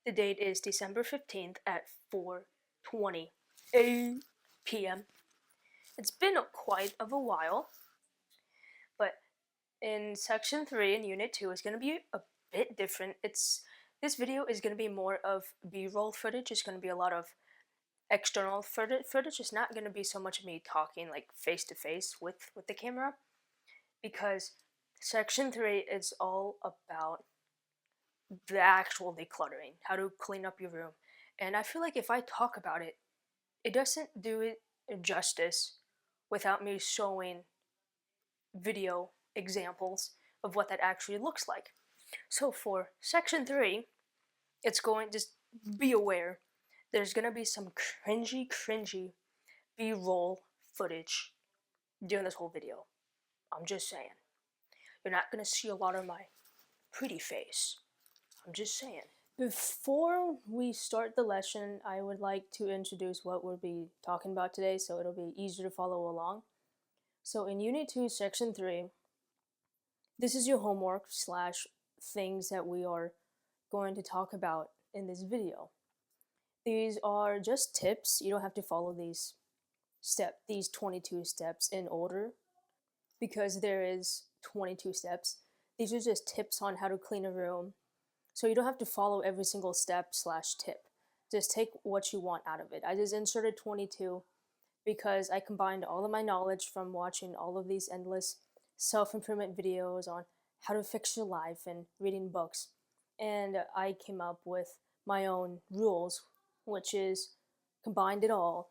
The date is December 15th at 4:20 p.m. It's been quite of a while, but in section 3 in unit 2 is going to be a bit different. This video is going to be more of B-roll footage. It's going to be a lot of external footage. It's not going to be so much of me talking like face to face with the camera, because section 3 is all about the actual decluttering, how to clean up your room. And I feel like if I talk about it, it doesn't do it justice without me showing video examples of what that actually looks like. So for section 3, it's going, just be aware, there's gonna be some cringy B-roll footage during this whole video. I'm just saying. You're not gonna see a lot of my pretty face. I'm just saying. Before we start the lesson, I would like to introduce what we'll be talking about today so it'll be easier to follow along. So in Unit 2, Section 3, this is your homework / things that we are going to talk about in this video. These are just tips. You don't have to follow these 22 steps in order, because there is 22 steps. These are just tips on how to clean a room. So you don't have to follow every single step / tip. Just take what you want out of it. I just inserted 22 because I combined all of my knowledge from watching all of these endless self-improvement videos on how to fix your life and reading books. And I came up with my own rules, which is combined it all,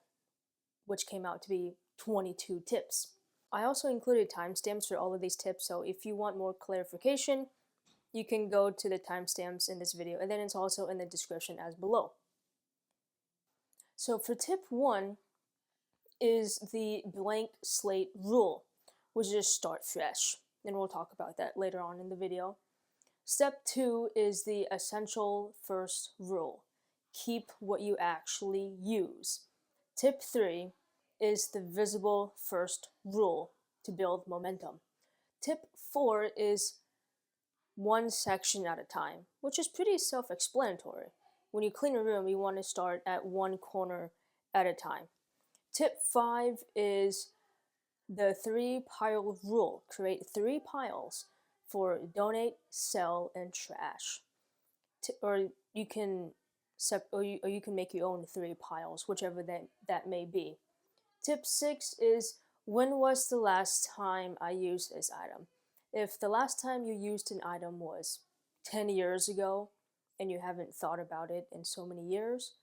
which came out to be 22 tips. I also included timestamps for all of these tips, so if you want more clarification, you can go to the timestamps in this video, and then it's also in the description as below. So for tip 1 is the blank slate rule, which is start fresh, and we'll talk about that later on in the video. Step 2 is the essential first rule. Keep what you actually use. Tip 3 is the visible first rule to build momentum. Tip 4 is one section at a time, which is pretty self-explanatory. When you clean a room, you want to start at one corner at a time. Tip 5 is the 3-pile rule. Create 3 piles for donate, sell, and trash. Or you can make your own 3 piles, whichever that may be. Tip 6 is, when was the last time I used this item? If the last time you used an item was 10 years ago and you haven't thought about it in so many years,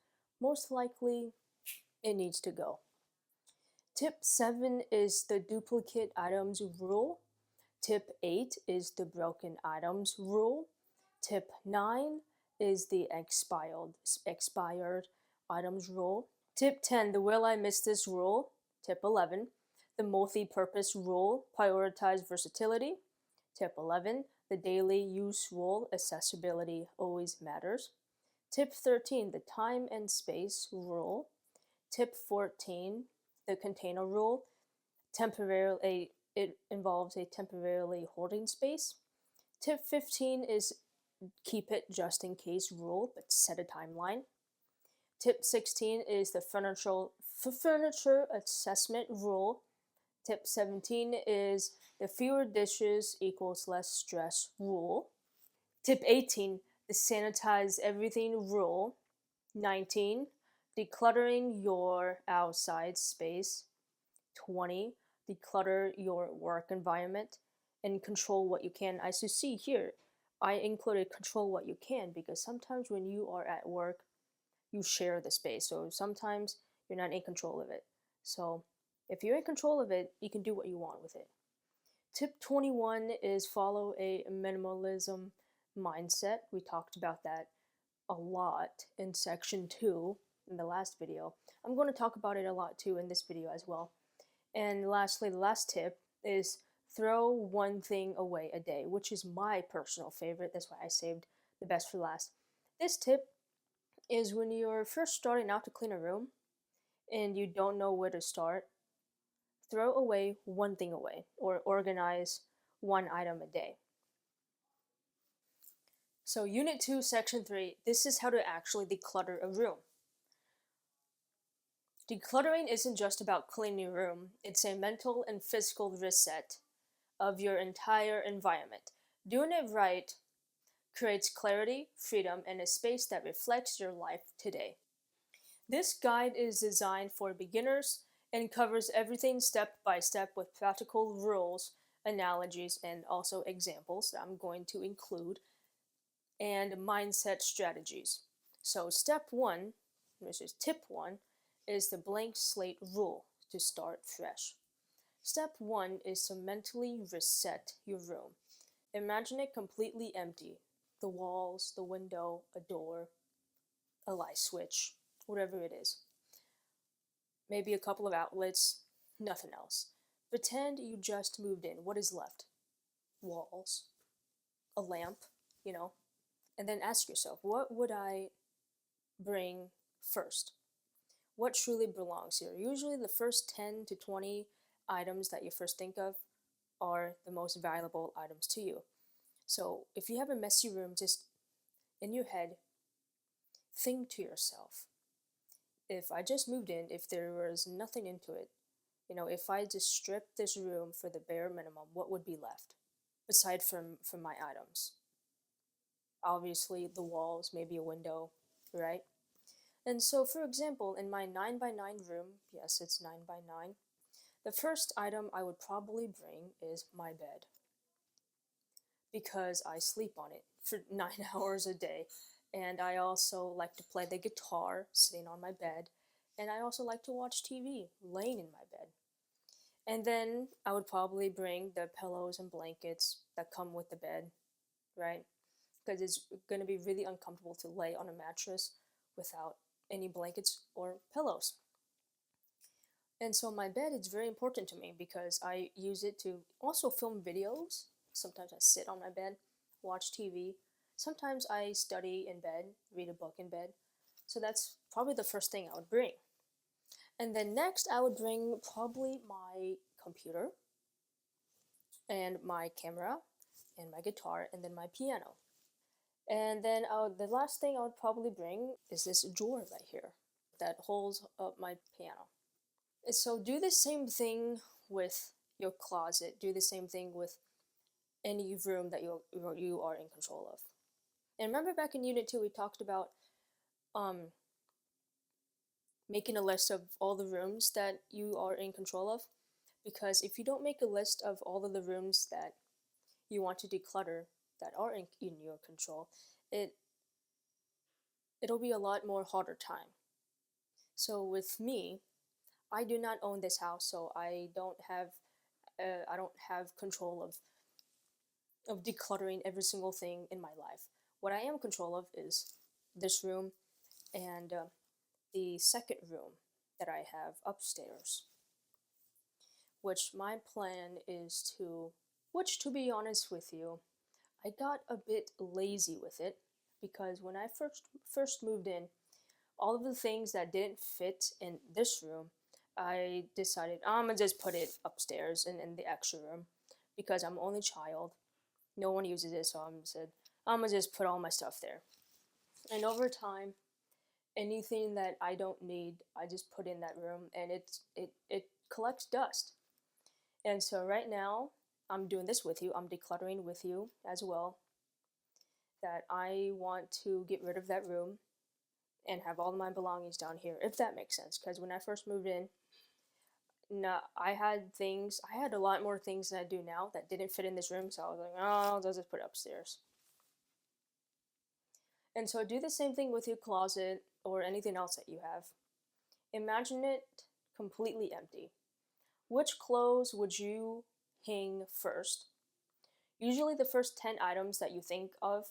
most likely it needs to go. Tip 7 is the duplicate items rule. Tip 8 is the broken items rule. Tip 9 is the expired items rule. Tip 10, the will I miss this rule. Tip 11, the multi-purpose rule, prioritize versatility. Tip 11, the daily use rule, accessibility always matters. Tip 13, the time and space rule. Tip 14, the container rule. It involves a temporarily holding space. Tip 15 is keep it just in case rule, but set a timeline. Tip 16 is the furniture assessment rule. Tip 17 is the fewer dishes equals less stress rule. Tip 18, the sanitize everything rule. 19, decluttering your outside space. 20, declutter your work environment and control what you can. As you see here, I included control what you can because sometimes when you are at work, you share the space. So sometimes you're not in control of it. So if you're in control of it, you can do what you want with it. Tip 21 is follow a minimalism mindset. We talked about that a lot in section 2 in the last video. I'm going to talk about it a lot too in this video as well. And lastly, the last tip is throw one thing away a day, which is my personal favorite. That's why I saved the best for last. This tip is when you're first starting out to clean a room and you don't know where to start, throw away one thing away or organize one item a day. So Unit 2, Section 3, this is how to actually declutter a room. Decluttering isn't just about cleaning your room, it's a mental and physical reset of your entire environment. Doing it right creates clarity, freedom, and a space that reflects your life today. This guide is designed for beginners and covers everything step by step with practical rules, analogies, and also examples that I'm going to include, and mindset strategies. So, step one, which is tip one, is the blank slate rule to start fresh. Step one is to mentally reset your room. Imagine it completely empty, the walls, the window, a door, a light switch, whatever it is. Maybe a couple of outlets, nothing else. Pretend you just moved in. What is left? Walls, a lamp, you know. And then ask yourself, what would I bring first? What truly belongs here? Usually, the first 10 to 20 items that you first think of are the most valuable items to you. So, if you have a messy room, just in your head, think to yourself, if I just moved in, if there was nothing into it, if I just stripped this room for the bare minimum, what would be left? Aside from my items. Obviously, the walls, maybe a window, right? And so, for example, in my 9 by 9 room, yes, it's 9 by 9, the first item I would probably bring is my bed because I sleep on it for 9 hours a day. And I also like to play the guitar sitting on my bed. And I also like to watch TV laying in my bed. And then I would probably bring the pillows and blankets that come with the bed, right? Because it's going to be really uncomfortable to lay on a mattress without any blankets or pillows. And so my bed is very important to me because I use it to also film videos. Sometimes I sit on my bed, watch TV. Sometimes I study in bed, read a book in bed. So that's probably the first thing I would bring. And then next, I would bring probably my computer and my camera and my guitar and then my piano. And then the last thing I would probably bring is this drawer right here that holds up my piano. So do the same thing with your closet. Do the same thing with any room that you are in control of. And remember back in Unit 2 we talked about um, making a list of all the rooms that you are in control of? Because if you don't make a list of all of the rooms that you want to declutter that are in your control, it'll be a lot more harder time. So with me, I do not own this house, so I don't have control of decluttering every single thing in my life. What I am in control of is this room and the second room that I have upstairs, which my plan is which to be honest with you, I got a bit lazy with it because when I first moved in, all of the things that didn't fit in this room, I decided I'm gonna just put it upstairs in the extra room because I'm only child. No one uses it, so I'm gonna just put all my stuff there. And over time, anything that I don't need, I just put in that room, and it collects dust. And so right now, I'm doing this with you. I'm decluttering with you as well. That I want to get rid of that room and have all my belongings down here, if that makes sense. Because when I first moved in, no, I had a lot more things than I do now that didn't fit in this room, so I was like, oh, I'll just put it upstairs. And so do the same thing with your closet or anything else that you have. Imagine it completely empty. Which clothes would you hang first? Usually the first 10 items that you think of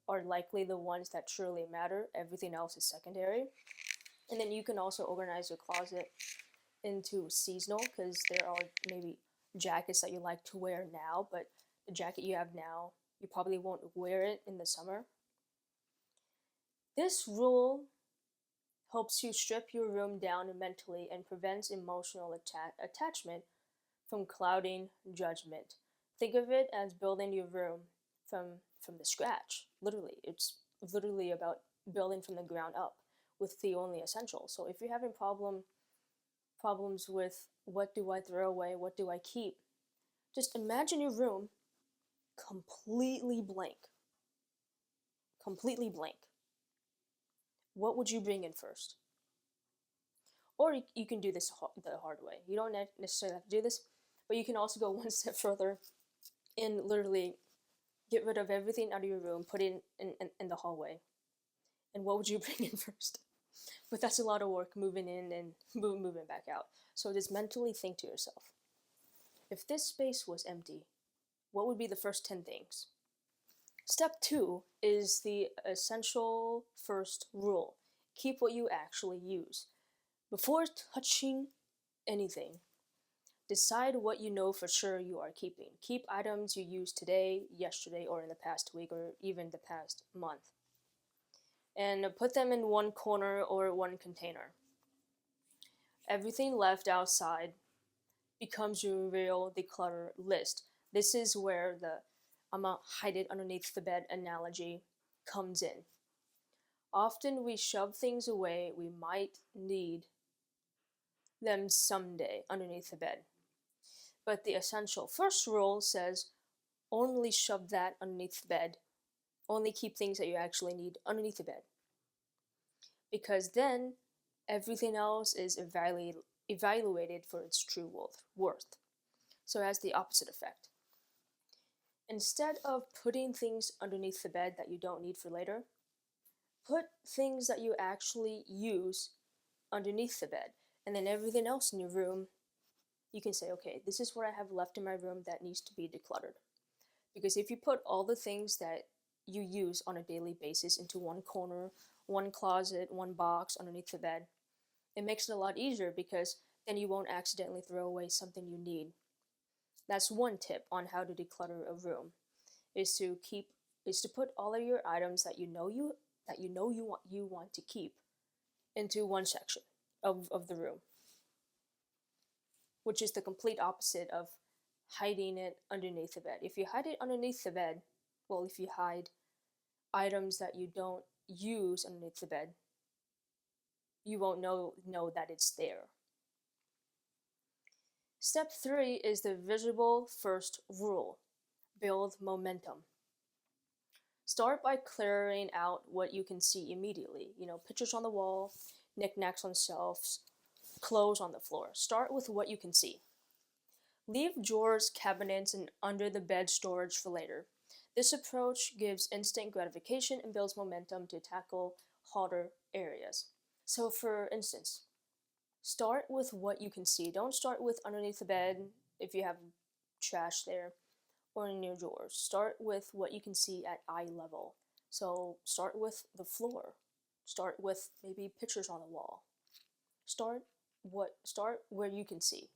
are likely the ones that truly matter. Everything else is secondary. And then you can also organize your closet into seasonal because there are maybe jackets that you like to wear now, but the jacket you have now, you probably won't wear it in the summer. This rule helps you strip your room down mentally and prevents emotional attachment from clouding judgment. Think of it as building your room from from the scratch. Literally, it's literally about building from the ground up with the only essentials. So if you're having problems with what do I throw away, what do I keep, just imagine your room completely blank. Completely blank. What would you bring in first? Or you can do this the hard way. You don't necessarily have to do this, but you can also go one step further and literally get rid of everything out of your room, put it in the hallway. And what would you bring in first? But that's a lot of work, moving in and moving back out. So just mentally think to yourself, if this space was empty, what would be the first 10 things? Step 2 is the essential first rule. Keep what you actually use. Before touching anything, decide what you know for sure you are keeping. Keep items you used today, yesterday, or in the past week, or even the past month. And put them in one corner or one container. Everything left outside becomes your real declutter list. This is where the hide it underneath the bed analogy comes in. Often we shove things away we might need them someday underneath the bed. But the essential first rule says only shove that underneath the bed. Only keep things that you actually need underneath the bed. Because then everything else is evaluated for its true worth. So it has the opposite effect. Instead of putting things underneath the bed that you don't need for later, put things that you actually use underneath the bed. And then everything else in your room, you can say, okay, this is what I have left in my room that needs to be decluttered. Because if you put all the things that you use on a daily basis into one corner, one closet, one box underneath the bed, it makes it a lot easier because then you won't accidentally throw away something you need. That's one tip on how to declutter a room, is to put all of your items that you want to keep into one section of the room, which is the complete opposite of hiding it underneath the bed. If you hide it underneath the bed, well, if you hide items that you don't use underneath the bed, you won't know that it's there. Step 3 is the visible first rule. Build momentum. Start by clearing out what you can see immediately. Pictures on the wall, knickknacks on shelves, clothes on the floor. Start with what you can see. Leave drawers, cabinets, and under the bed storage for later. This approach gives instant gratification and builds momentum to tackle harder areas. So for instance, start with what you can see. Don't start with underneath the bed if you have trash there or in your drawers. Start with what you can see at eye level. So start with the floor. Start with maybe pictures on the wall. Start where you can see.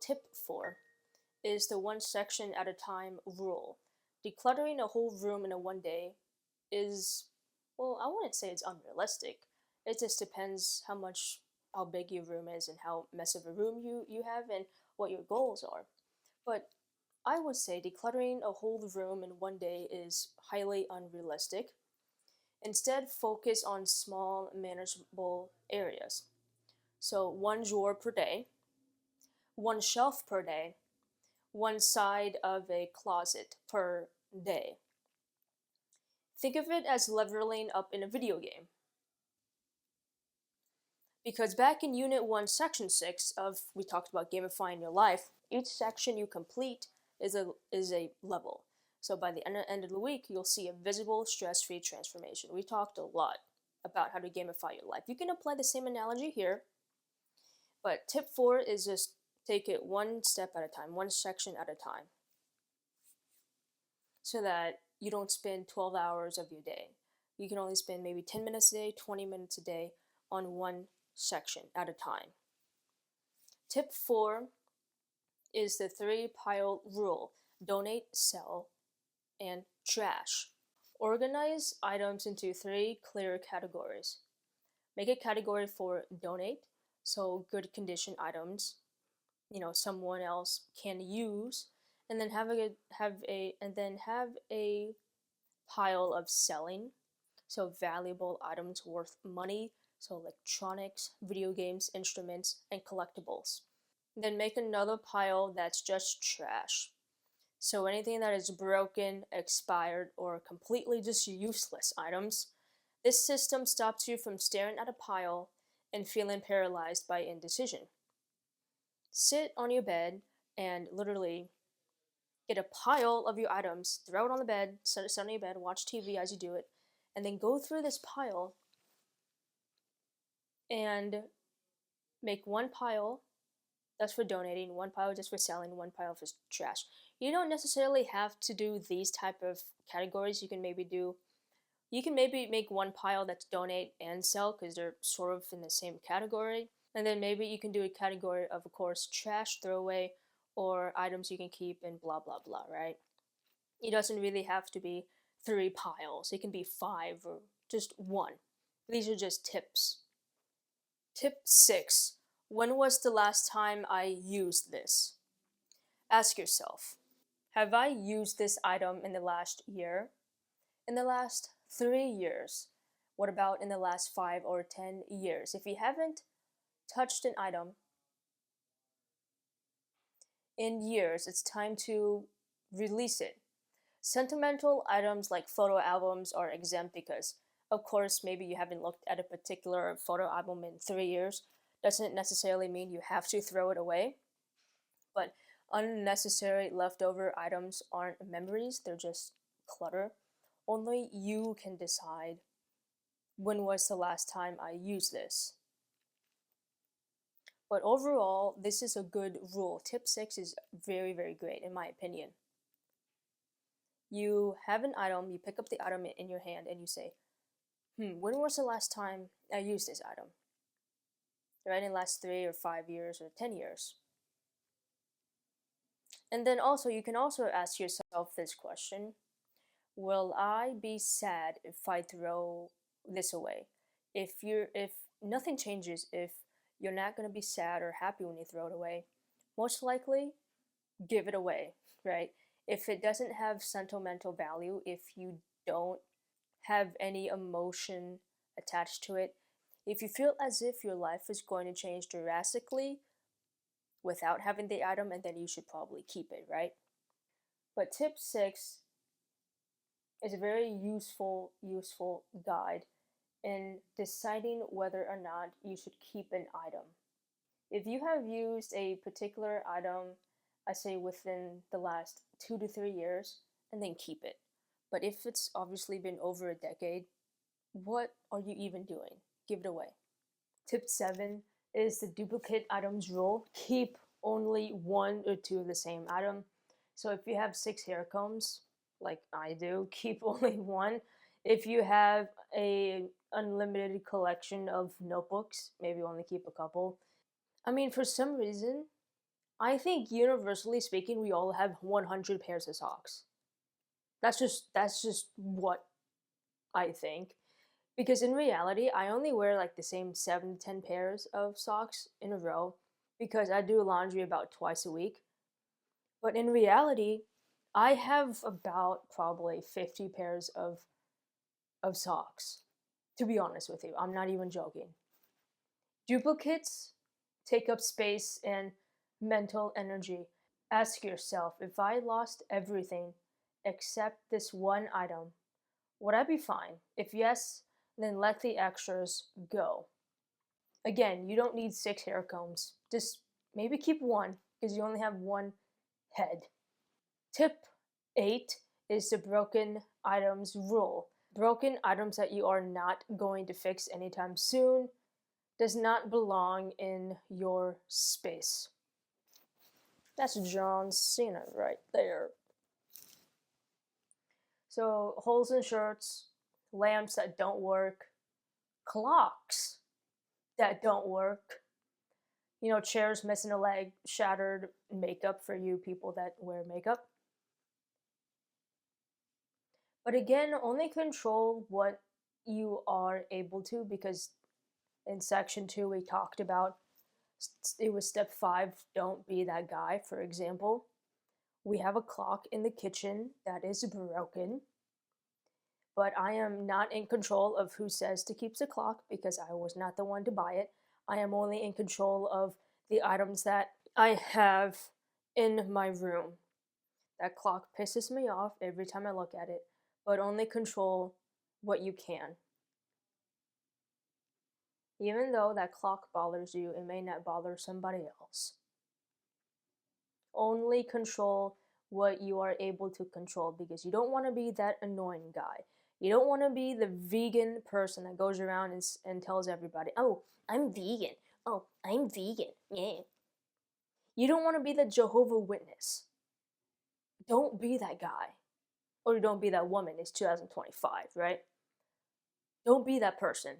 tip 4 is the one section at a time rule. Decluttering a whole room in a one day is, well, I wouldn't say it's unrealistic. It just depends how big your room is and how mess of a room you have and what your goals are. But I would say decluttering a whole room in one day is highly unrealistic. Instead, focus on small, manageable areas. So, one drawer per day, one shelf per day, one side of a closet per day. Think of it as leveling up in a video game. Because back in Unit 1, Section 6 of we talked about gamifying your life, each section you complete is a level. So by the end of the week, you'll see a visible, stress-free transformation. We talked a lot about how to gamify your life. You can apply the same analogy here, but tip 4 is just take it one step at a time, one section at a time, so that you don't spend 12 hours of your day. You can only spend maybe 10 minutes a day, 20 minutes a day on one section at a time. Tip 4 is the 3-pile rule: donate, sell, and trash. Organize items into 3 clear categories. Make a category for donate, so good condition items, someone else can use, and then have a pile of selling, so valuable items worth money, so electronics, video games, instruments, and collectibles. Then make another pile that's just trash, so anything that is broken, expired, or completely just useless items. This system stops you from staring at a pile and feeling paralyzed by indecision. Sit on your bed and literally get a pile of your items, throw it on the bed, sit on your bed, watch TV as you do it, and then go through this pile and make one pile that's for donating, one pile just for selling, one pile for trash. You don't necessarily have to do these type of categories. You can maybe make one pile that's donate and sell because they're sort of in the same category. And then maybe you can do a category of course, trash, throwaway, or items you can keep and blah, blah, blah, right? It doesn't really have to be 3 piles. It can be 5 or just 1. These are just tips. Tip 6. When was the last time I used this? Ask yourself, have I used this item in the last year? In the last 3 years? What about in the last 5 or 10 years? If you haven't touched an item in years, it's time to release it. Sentimental items like photo albums are exempt because, of course, maybe you haven't looked at a particular photo album in 3 years. Doesn't necessarily mean you have to throw it away. But unnecessary leftover items aren't memories, they're just clutter. Only you can decide when was the last time I used this. But overall, this is a good rule. Tip 6 is very, very great in my opinion. You have an item, you pick up the item in your hand and you say, when was the last time I used this item? Right, in the last 3 or 5 years or 10 years. And then also, you can also ask yourself this question: will I be sad if I throw this away? If nothing changes, if you're not going to be sad or happy when you throw it away, most likely give it away, right? If it doesn't have sentimental value, if you don't have any emotion attached to it, if you feel as if your life is going to change drastically without having the item, and then you should probably keep it, right? But tip 6 is a very useful guide in deciding whether or not you should keep an item. If you have used a particular item, I say within the last 2 to 3 years, and then keep it. But if it's obviously been over a decade, what are you even doing? Give it away. Tip 7 is the duplicate items rule. Keep only 1 or 2 of the same item. So if you have 6 hair combs, like I do, keep only 1. If you have a unlimited collection of notebooks, maybe only keep a couple. I mean, for some reason, I think universally speaking, we all have 100 pairs of socks. That's just what I think. Because in reality, I only wear like the same 7 to 10 pairs of socks in a row because I do laundry about twice a week. But in reality, I have about probably 50 pairs of socks. To be honest with you, I'm not even joking. Duplicates take up space and mental energy. Ask yourself, if I lost everything except this one item, would I be fine? If yes, then let the extras go. Again, you don't need 6 hair combs. Just maybe keep one because you only have one head. Tip 8 is the broken items rule. Broken items that you are not going to fix anytime soon does not belong in your space. That's John Cena right there. So, holes in shirts, lamps that don't work, clocks that don't work, chairs missing a leg, shattered makeup for you people that wear makeup. But again, only control what you are able to, because in section 2 we talked about it was step 5, don't be that guy. For example, we have a clock in the kitchen that is broken, but I am not in control of who says to keep the clock because I was not the one to buy it. I am only in control of the items that I have in my room. That clock pisses me off every time I look at it, but only control what you can. Even though that clock bothers you, it may not bother somebody else. Only control what you are able to control because you don't want to be that annoying guy. You don't want to be the vegan person that goes around and tells everybody, oh, I'm vegan. Oh, I'm vegan. Yeah. You don't want to be the Jehovah Witness. Don't be that guy. Or don't be that woman. It's 2025, right? Don't be that person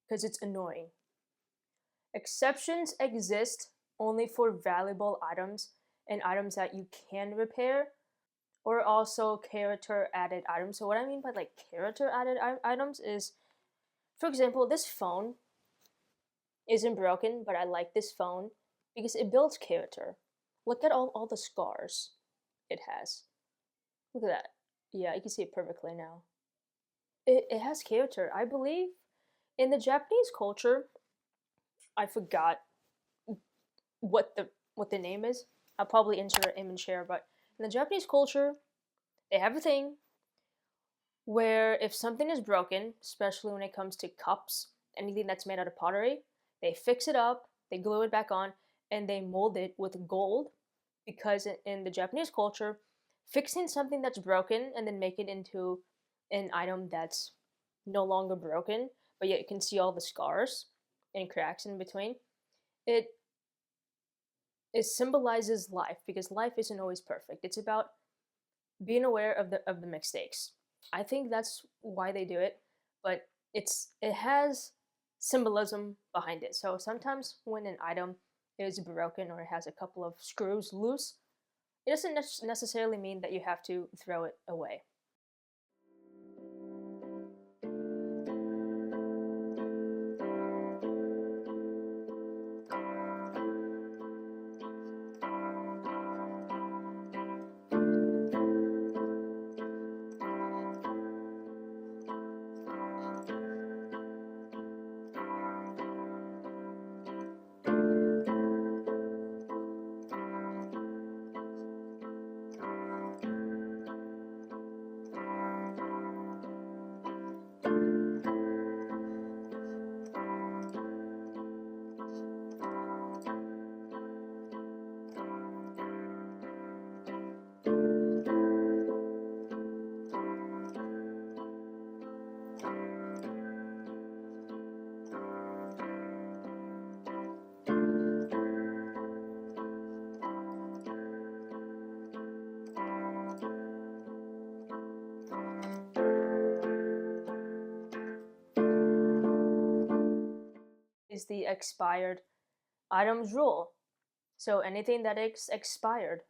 because it's annoying. Exceptions exist only for valuable items and items that you can repair, or also character added items. So what I mean by like character added items is, for example, this phone isn't broken, but I like this phone because it builds character. Look at all the scars it has. Look at that. Yeah, you can see it perfectly now. It has character. I believe in the Japanese culture, I forgot what the name is. I'll probably insert an image here, but in the Japanese culture, they have a thing where if something is broken, especially when it comes to cups, anything that's made out of pottery, they fix it up, they glue it back on, and they mold it with gold because in the Japanese culture, fixing something that's broken and then make it into an item that's no longer broken, but yet you can see all the scars and cracks in between, it symbolizes life because life isn't always perfect. It's about being aware of the mistakes. I think that's why they do it, but it has symbolism behind it. So sometimes when an item is broken or it has a couple of screws loose, it doesn't necessarily mean that you have to throw it away. Is the expired items rule. So anything that is expired,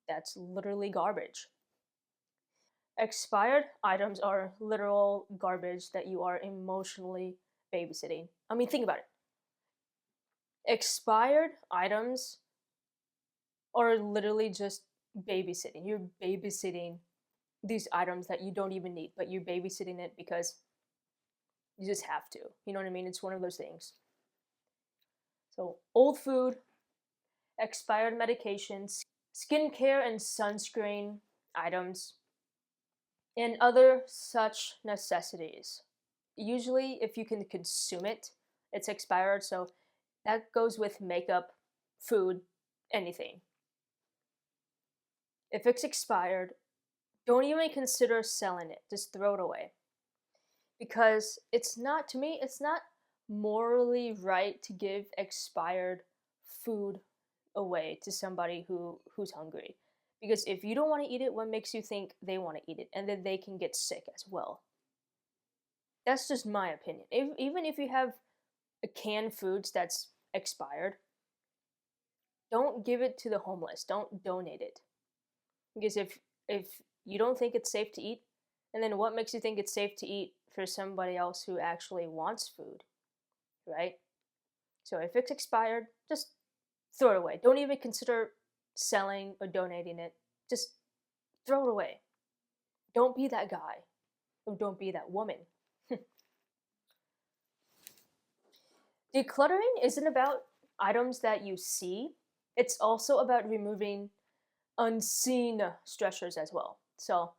that's literally garbage. Expired items are literal garbage that you are emotionally babysitting. I mean, think about it. Expired items are literally just babysitting. You're babysitting these items that you don't even need, but you're babysitting it because you just have to. You know what I mean? It's one of those things. So, old food, expired medications, skincare and sunscreen items, and other such necessities. Usually, if you can consume it, it's expired. So, that goes with makeup, food, anything. If it's expired, don't even consider selling it. Just throw it away. Because it's not, to me, it's not morally right to give expired food away to somebody who's hungry. Because if you don't want to eat it, what makes you think they want to eat it? And then they can get sick as well. That's just my opinion. Even if you have a canned foods that's expired, don't give it to the homeless. Don't donate it. Because if you don't think it's safe to eat, and then what makes you think it's safe to eat for somebody else who actually wants food, right? So if it's expired, just throw it away. Don't even consider selling or donating it. Just throw it away. Don't be that guy, or don't be that woman. Decluttering isn't about items that you see, it's also about removing unseen stressors as well. So,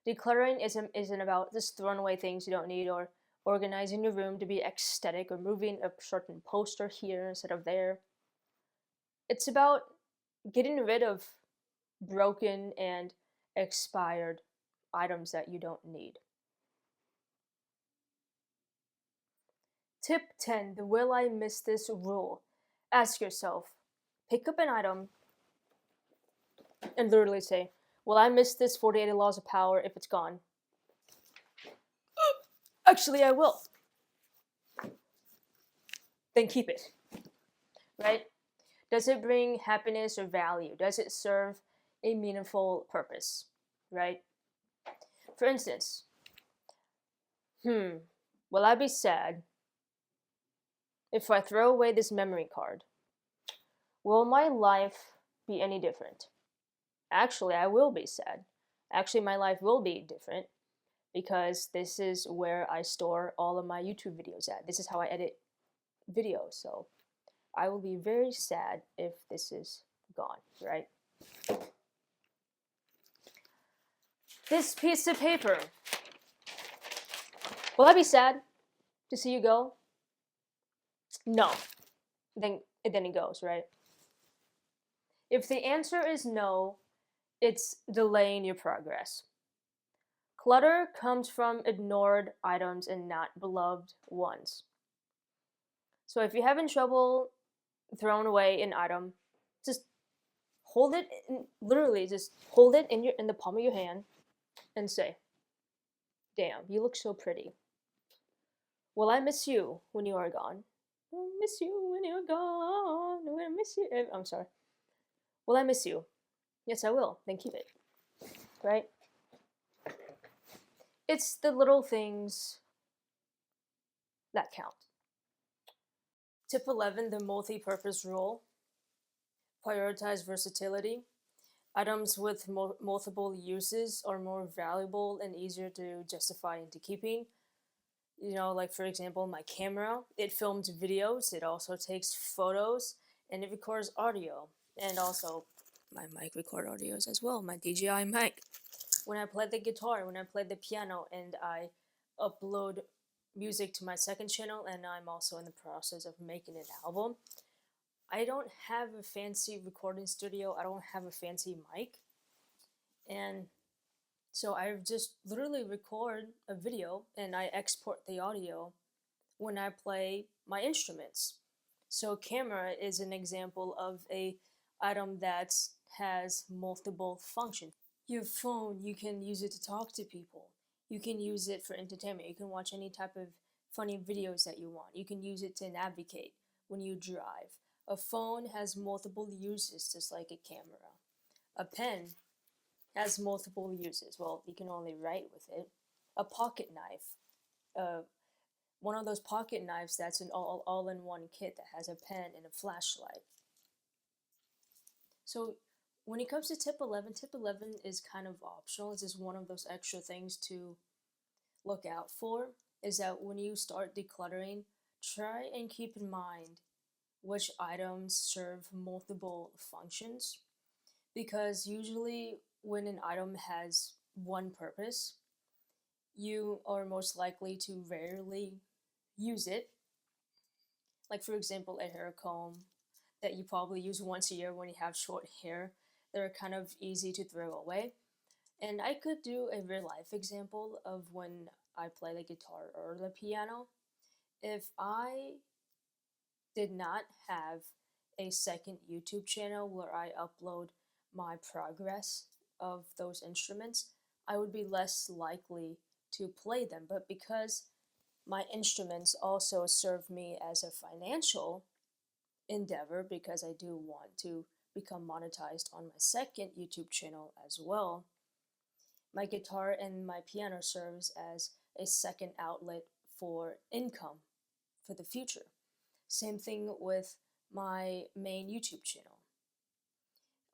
decluttering isn't about just throwing away things you don't need or organizing your room to be aesthetic or moving a certain poster here instead of there. It's about getting rid of broken and expired items that you don't need. Tip 10, the will I miss this rule. Ask yourself, pick up an item and literally say, will I miss this 48 laws of power if it's gone? Actually, I will. Then keep it. Right? Does it bring happiness or value? Does it serve a meaningful purpose? Right? For instance, will I be sad if I throw away this memory card? Will my life be any different? Actually, I will be sad. Actually, my life will be different because this is where I store all of my YouTube videos at. This is how I edit videos. So I will be very sad if this is gone, right? This piece of paper. Will I be sad to see you go? No. Then it goes, right? If the answer is no, it's delaying your progress. Clutter comes from ignored items and not beloved ones. So if you're having trouble throwing away an item, just hold it, literally just hold it in the palm of your hand and say, damn, you look so pretty. Will I miss you when you are gone? I'll miss you when you're gone. Will I miss you? I'm sorry. Will I miss you? Yes, I will. Then keep it. Right? It's the little things that count. Tip 11, the multi-purpose rule. Prioritize versatility. Items with multiple uses are more valuable and easier to justify into keeping. You know, like for example, my camera, it films videos, it also takes photos, and it records audio. And also, my mic record audios as well, my DJI mic. When I play the guitar, when I play the piano, and I upload music to my second channel, and I'm also in the process of making an album. I don't have a fancy recording studio, I don't have a fancy mic, and so I just literally record a video and I export the audio when I play my instruments. So camera is an example of a item that has multiple functions. Your phone, you can use it to talk to people. You can use it for entertainment. You can watch any type of funny videos that you want. You can use it to navigate when you drive. A phone has multiple uses, just like a camera. A pen has multiple uses. Well, you can only write with it. A pocket knife, uh, one of those pocket knives that's an all-in-one kit that has a pen and a flashlight. So when it comes to tip 11 is kind of optional. It's just one of those extra things to look out for, is that when you start decluttering, try and keep in mind which items serve multiple functions, because usually when an item has one purpose, you are most likely to rarely use it. Like, for example, a hair comb that you probably use once a year when you have short hair. They're kind of easy to throw away. And I could do a real life example of when I play the guitar or the piano. If I did not have a second YouTube channel where I upload my progress of those instruments, I would be less likely to play them. But because my instruments also serve me as a financial endeavor, because I do want to become monetized on my second YouTube channel as well, my guitar and my piano serves as a second outlet for income for the future. Same thing with my main YouTube channel.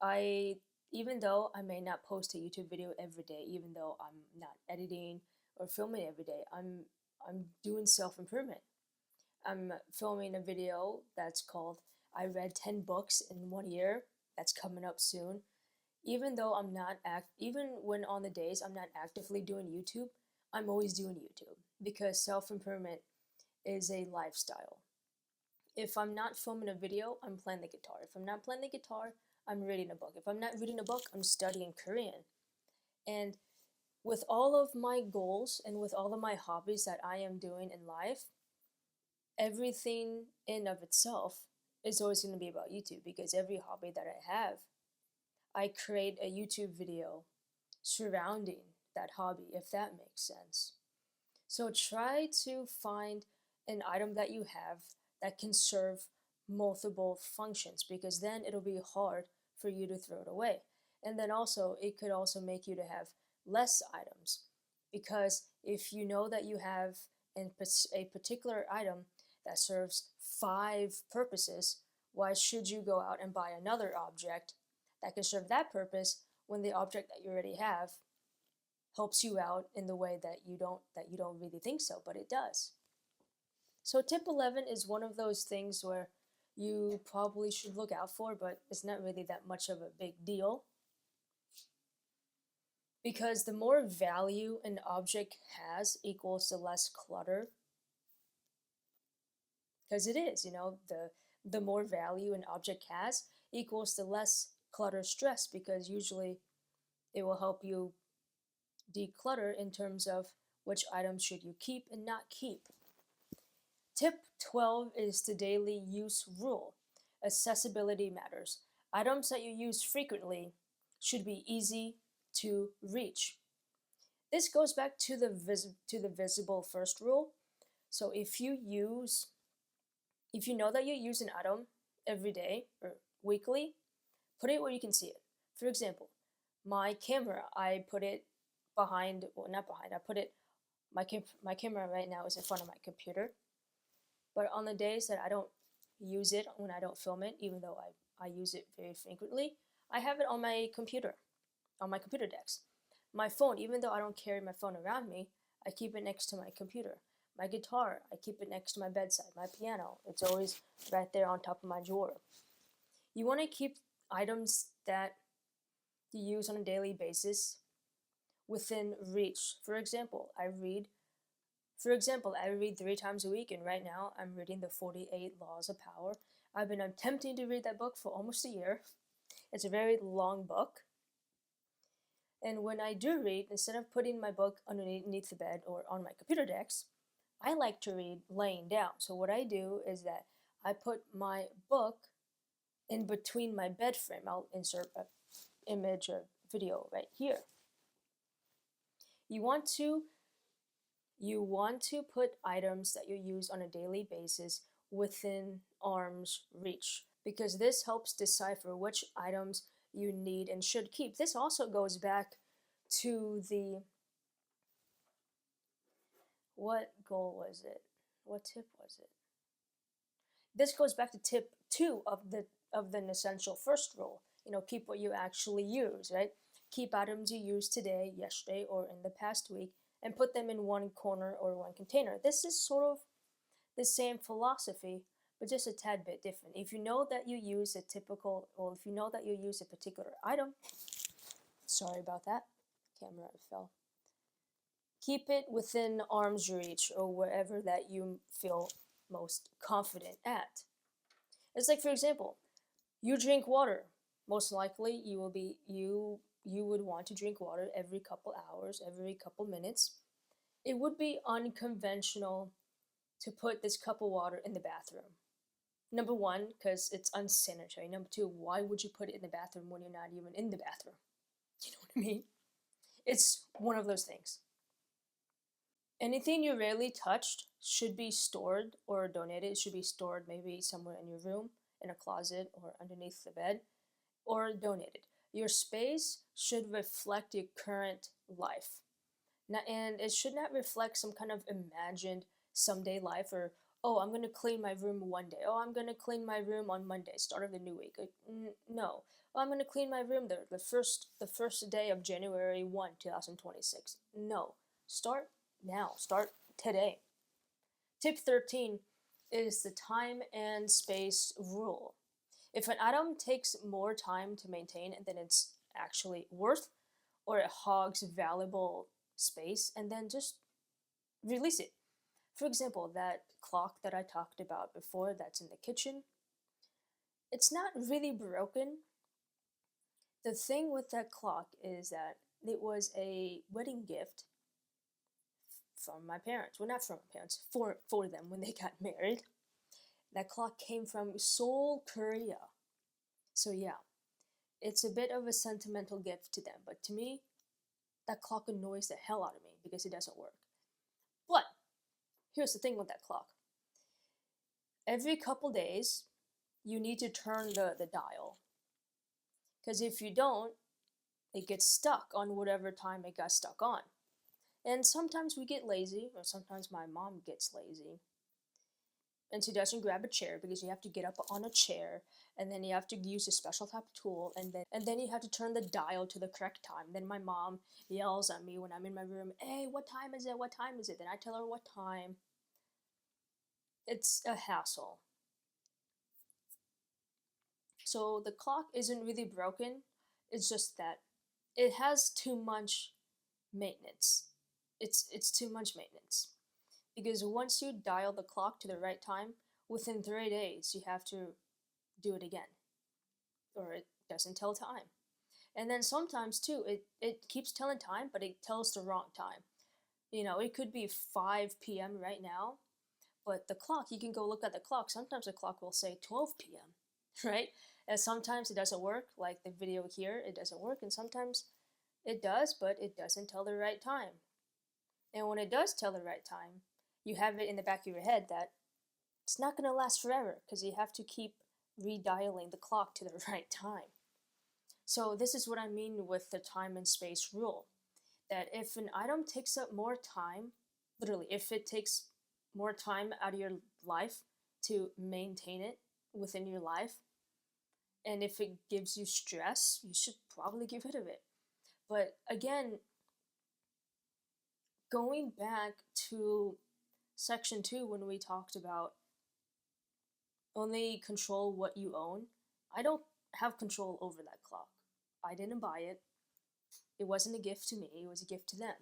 I Even though I may not post a YouTube video every day, even though I'm not editing or filming every day, I'm doing self-improvement. I'm filming a video that's called I read 10 books in 1 year. That's coming up soon. Even though even when on the days I'm not actively doing YouTube, I'm always doing YouTube, because self-improvement is a lifestyle. If I'm not filming a video, I'm playing the guitar. If I'm not playing the guitar, I'm reading a book. If I'm not reading a book, I'm studying Korean. And with all of my goals and with all of my hobbies that I am doing in life, everything in of itself is always going to be about YouTube, because every hobby that I have, I create a YouTube video surrounding that hobby, if that makes sense. So try to find an item that you have that can serve multiple functions, because then it'll be hard for you to throw it away. And then also, it could also make you to have less items, because if you know that you have a particular item that serves 5 purposes, why should you go out and buy another object that can serve that purpose when the object that you already have helps you out in the way that you don't really think so, but it does. So tip 11 is one of those things where you probably should look out for, but it's not really that much of a big deal, because the more value an object has equals the less clutter. Because it is, the more value an object has equals the less clutter stress, because usually it will help you declutter in terms of which items should you keep and not keep. Tip 12 is the daily use rule. Accessibility matters. Items that you use frequently should be easy to reach. This goes back to the visible first rule. So if you know that you use an item every day or weekly, put it where you can see it. For example, my camera, I put it behind, well, not behind, my camera right now is in front of my computer. But on the days that I don't use it, when I don't film it, even though I use it very frequently, I have it on my computer desk. My phone, even though I don't carry my phone around me, I keep it next to my computer. My guitar, I keep it next to my bedside. My piano, it's always right there on top of my drawer. You want to keep items that you use on a daily basis within reach. For example, I read 3 times a week, and right now I'm reading the 48 Laws of Power. I've been attempting to read that book for almost a year. It's a very long book. And when I do read, instead of putting my book underneath the bed or on my computer desk, I like to read laying down. So what I do is that I put my book in between my bed frame. I'll insert an image or video right here. You want to put items that you use on a daily basis within arm's reach. because this helps decipher which items you need and should keep. This also goes back to the, what goal was it? What tip was it? This goes back to tip 2 of the essential first rule. Keep what you actually use, right? Keep items you used today, yesterday, or in the past week, and put them in one corner or one container. This is sort of the same philosophy, but just a tad bit different. If you know that you use a particular item, sorry about that, camera fell. Keep it within arm's reach or wherever that you feel most confident at. It's like, for example, you drink water. Most likely you would want to drink water every couple hours, every couple minutes. It would be unconventional to put this cup of water in the bathroom. Number one, because it's unsanitary. Number two, why would you put it in the bathroom when you're not even in the bathroom? You know what I mean? It's one of those things. Anything you rarely touched should be stored or donated. It should be stored maybe somewhere in your room, in a closet, or underneath the bed, or donated. Your space should reflect your current life. And it should not reflect some kind of imagined someday life, or, oh, I'm going to clean my room one day. Oh, I'm going to clean my room on Monday, start of the new week. No. Oh, I'm going to clean my room the first day of January 1, 2026. No. Start now. Start today. Tip 13 is the time and space rule. If an item takes more time to maintain than it's actually worth, or it hogs valuable space, and then just release it. For example, that clock that I talked about before that's in the kitchen, it's not really broken. The thing with that clock is that it was a wedding gift from my parents. Well, not from my parents, for them when they got married. That clock came from Seoul, Korea. So yeah, it's a bit of a sentimental gift to them, but to me, that clock annoys the hell out of me because it doesn't work. But here's the thing with that clock. Every couple days, you need to turn the dial. Because if you don't, it gets stuck on whatever time it got stuck on. And sometimes we get lazy, or sometimes my mom gets lazy. And she doesn't grab a chair because you have to get up on a chair, and then you have to use a special type of tool, and then you have to turn the dial to the correct time. Then my mom yells at me when I'm in my room, "Hey, what time is it? What time is it?" Then I tell her what time. It's a hassle. So the clock isn't really broken, it's just that it has too much maintenance. It's too much maintenance. Because once you dial the clock to the right time, within 3 days you have to do it again. Or it doesn't tell time. And then sometimes too, it keeps telling time, but it tells the wrong time. It could be 5 p.m. right now, but the clock, you can go look at the clock. Sometimes the clock will say 12 p.m., right? And sometimes it doesn't work, like the video here, it doesn't work. And sometimes it does, but it doesn't tell the right time. And when it does tell the right time, you have it in the back of your head that it's not going to last forever because you have to keep redialing the clock to the right time. So this is what I mean with the time and space rule. That if an item takes up more time, literally, if it takes more time out of your life to maintain it within your life, and if it gives you stress, you should probably get rid of it. But again, going back to section 2 when we talked about only control what you own, I don't have control over that clock. I didn't buy it. It wasn't a gift to me, it was a gift to them.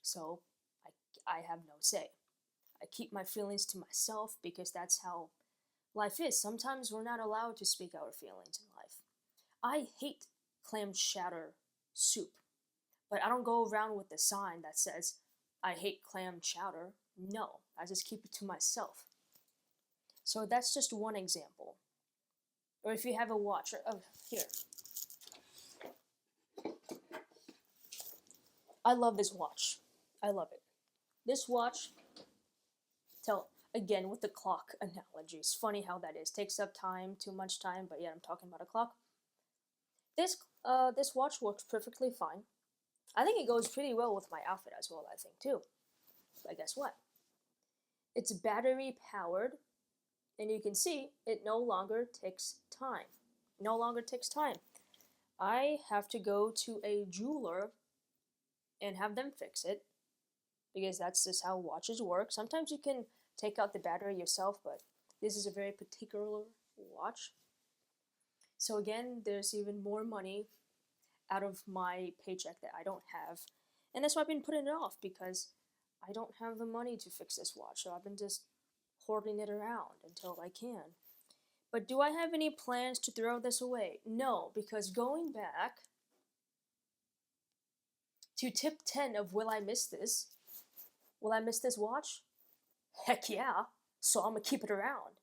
So I have no say. I keep my feelings to myself because that's how life is. Sometimes we're not allowed to speak our feelings in life. I hate clam chowder soup, but I don't go around with a sign that says, I hate clam chowder. No, I just keep it to myself. So that's just one example. Or if you have a watch, oh, here. I love this watch. I love it. This watch, again with the clock analogy. It's funny how that is. Takes up time, too much time, but yeah, I'm talking about a clock. This watch works perfectly fine. I think it goes pretty well with my outfit as well, I think too. But guess what? It's battery powered, and you can see it no longer takes time. No longer takes time. I have to go to a jeweler and have them fix it because that's just how watches work. Sometimes you can take out the battery yourself, but this is a very particular watch. So again, there's even more money out of my paycheck that I don't have. And that's why I've been putting it off, because I don't have the money to fix this watch. So I've been just hoarding it around until I can. But do I have any plans to throw this away? No, because going back to tip 10 of will I miss this? Will I miss this watch? Heck yeah. So I'm gonna keep it around.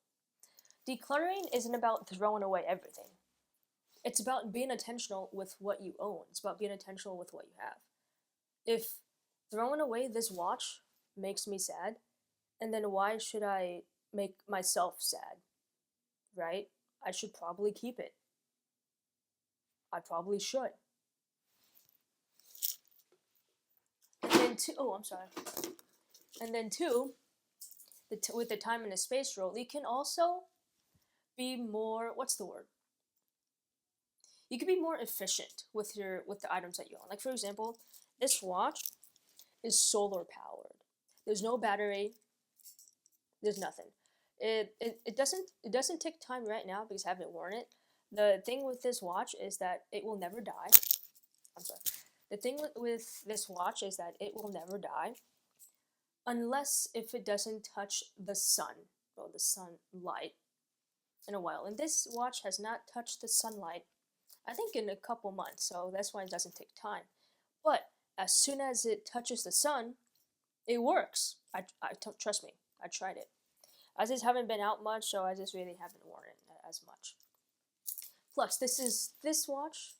Decluttering isn't about throwing away everything. It's about being intentional with what you own. It's about being intentional with what you have. If throwing away this watch makes me sad, and then why should I make myself sad? Right? I should probably keep it. I probably should. And then I'm sorry. And then two, with the time and the space rule, you can also be more, what's the word? You can be more efficient with the items that you own. Like for example, this watch is solar powered. There's no battery. There's nothing. It doesn't take time right now because I haven't worn it. The thing with this watch is that it will never die. I'm sorry. The thing with this watch is that it will never die unless if it doesn't touch the sun or the sunlight in a while. And this watch has not touched the sunlight, I think, in a couple months, so that's why it doesn't take time. But as soon as it touches the sun, it works. Trust me, I tried it. I just haven't been out much, so I just really haven't worn it as much. Plus, this watch,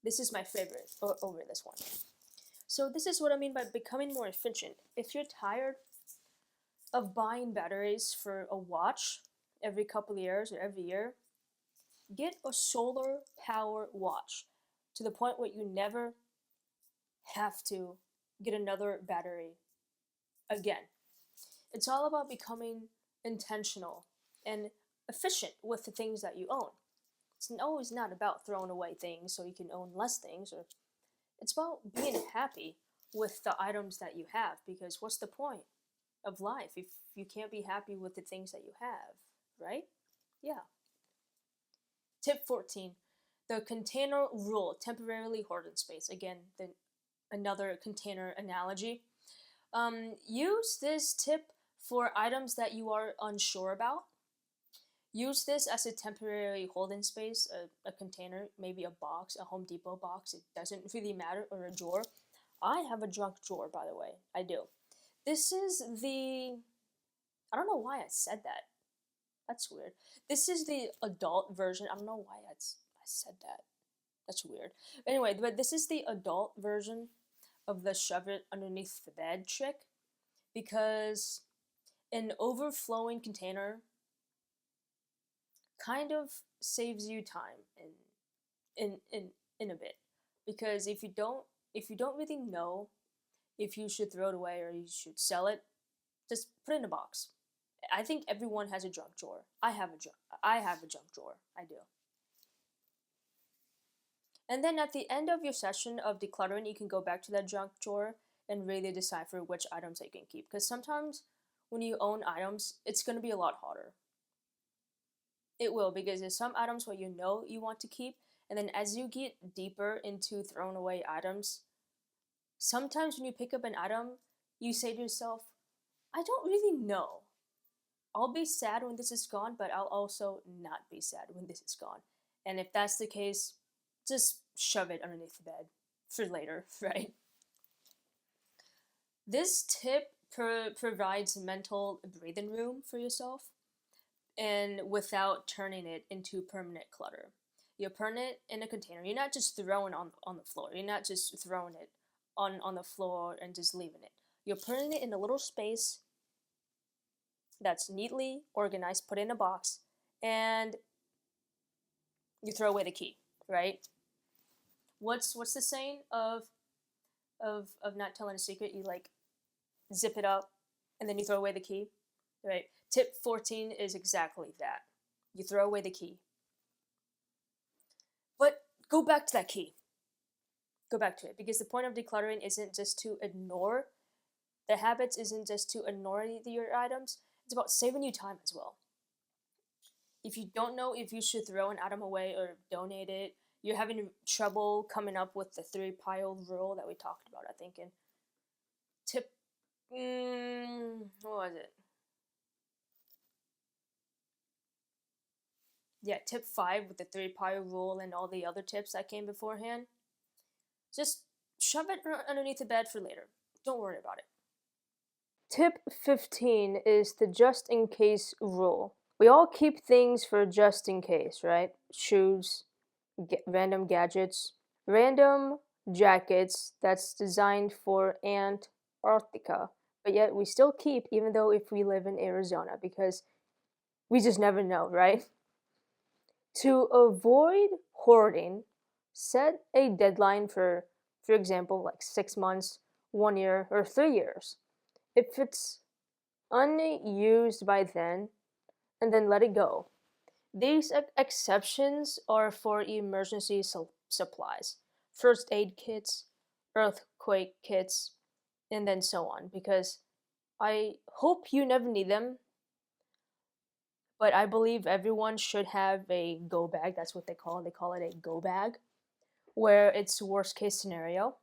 this is my favorite over this one. So this is what I mean by becoming more efficient. If you're tired of buying batteries for a watch every couple of years or every year, get a solar power watch to the point where you never have to get another battery again. It's all about becoming intentional and efficient with the things that you own. It's always not about throwing away things so you can own less things, or it's about being happy with the items that you have, because what's the point of life if you can't be happy with the things that you have, right? Yeah. Tip 14, the container rule, temporarily hoarded space. Again, another container analogy. Use this tip for items that you are unsure about. Use this as a temporary holding space, a container, maybe a box, a Home Depot box. It doesn't really matter, or a drawer. I have a junk drawer, by the way. I do. This is I don't know why I said that. That's weird. This is the adult version. I don't know why I said that. That's weird. Anyway, but this is the adult version of the shove it underneath the bed trick, because an overflowing container kind of saves you time in a bit, because if you don't really know if you should throw it away or you should sell it, just put it in a box. I think everyone has a junk drawer. I have a junk drawer. I do. And then at the end of your session of decluttering, you can go back to that junk drawer and really decipher which items that you can keep. Because sometimes when you own items, it's going to be a lot harder. It will, because there's some items where you know you want to keep, and then as you get deeper into thrown away items, sometimes when you pick up an item, you say to yourself, I don't really know. I'll be sad when this is gone, but I'll also not be sad when this is gone. And if that's the case, just shove it underneath the bed for later, right? This tip provides mental breathing room for yourself, and without turning it into permanent clutter. You put it in a container. You're not just throwing it on the floor. You're not just throwing it on the floor and just leaving it. You're putting it in a little space that's neatly organized, put in a box, and you throw away the key, right? What's the saying of not telling a secret? You like zip it up and then you throw away the key, right? Tip 14 is exactly that. You throw away the key. But go back to that key. Go back to it, because the point of decluttering isn't just to ignore the habits, isn't just to ignore your items. It's about saving you time as well. If you don't know if you should throw an item away or donate it, you're having trouble coming up with the 3-pile rule that we talked about, I think, in tip. What was it? Yeah, tip 5 with the 3-pile rule and all the other tips that came beforehand. Just shove it underneath the bed for later. Don't worry about it. Tip 15 is the just in case rule. We all keep things for just in case, right? Shoes, random gadgets, random jackets that's designed for Antarctica, but yet we still keep, even though if we live in Arizona, because we just never know, right? To avoid hoarding, set a deadline for example, like 6 months, 1 year, or 3 years. If it's unused by then, and then let it go. These exceptions are for emergency supplies, first aid kits, earthquake kits, and then so on, because I hope you never need them, but I believe everyone should have a go bag. That's what they call it. They call it a go bag, where it's worst case scenario.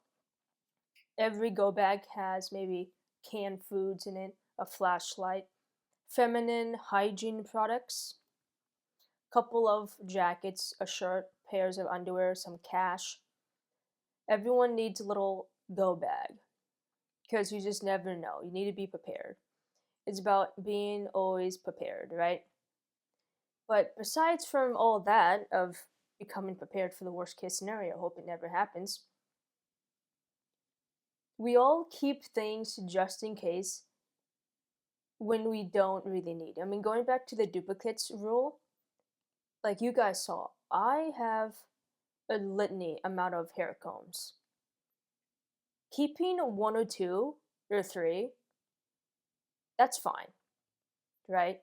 Every go bag has maybe canned foods in it, a flashlight, feminine hygiene products, couple of jackets, a shirt, pairs of underwear, some cash. Everyone needs a little go bag, because you just never know. You need to be prepared. It's about being always prepared, right? But besides from all that of becoming prepared for the worst case scenario, hope it never happens, we all keep things just in case when we don't really need. I mean, going back to the duplicates rule, like you guys saw, I have a litany amount of hair combs. Keeping 1 or 2 or 3, that's fine, right?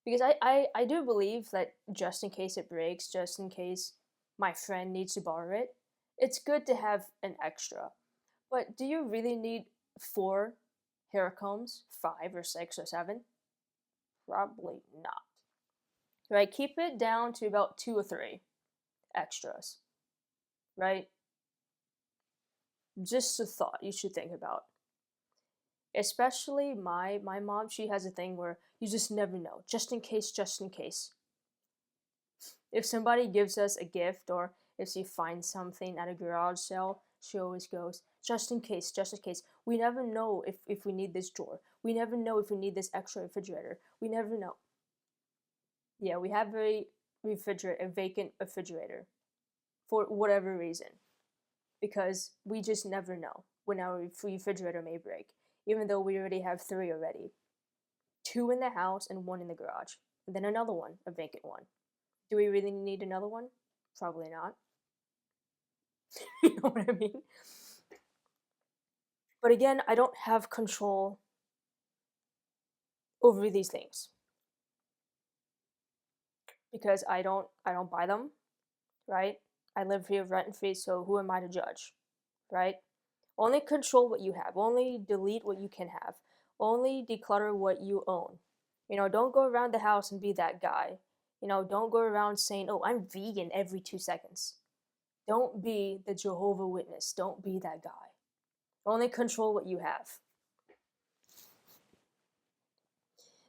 Because I do believe that just in case it breaks, just in case my friend needs to borrow it, it's good to have an extra. But do you really need 4 hair combs, 5 or 6 or 7? Probably not. Right? Keep it down to about 2 or 3 extras, right? Just a thought you should think about. Especially my mom, she has a thing where you just never know, just in case, just in case. If somebody gives us a gift, or if she finds something at a garage sale, she always goes, just in case, just in case. We never know if we need this drawer. We never know if we need this extra refrigerator. We never know. Yeah, we have a vacant refrigerator for whatever reason, because we just never know when our refrigerator may break, even though we already have 3 already. 2 in the house and 1 in the garage. And then another one, a vacant one. Do we really need another one? Probably not. You know what I mean? But again, I don't have control over these things, because I don't buy them, right? I live here rent free, so who am I to judge, right? Only control what you have. Only delete what you can have. Only declutter what you own. Don't go around the house and be that guy. Don't go around saying, "Oh, I'm vegan," every 2 seconds. Don't be the Jehovah Witness. Don't be that guy. Only control what you have.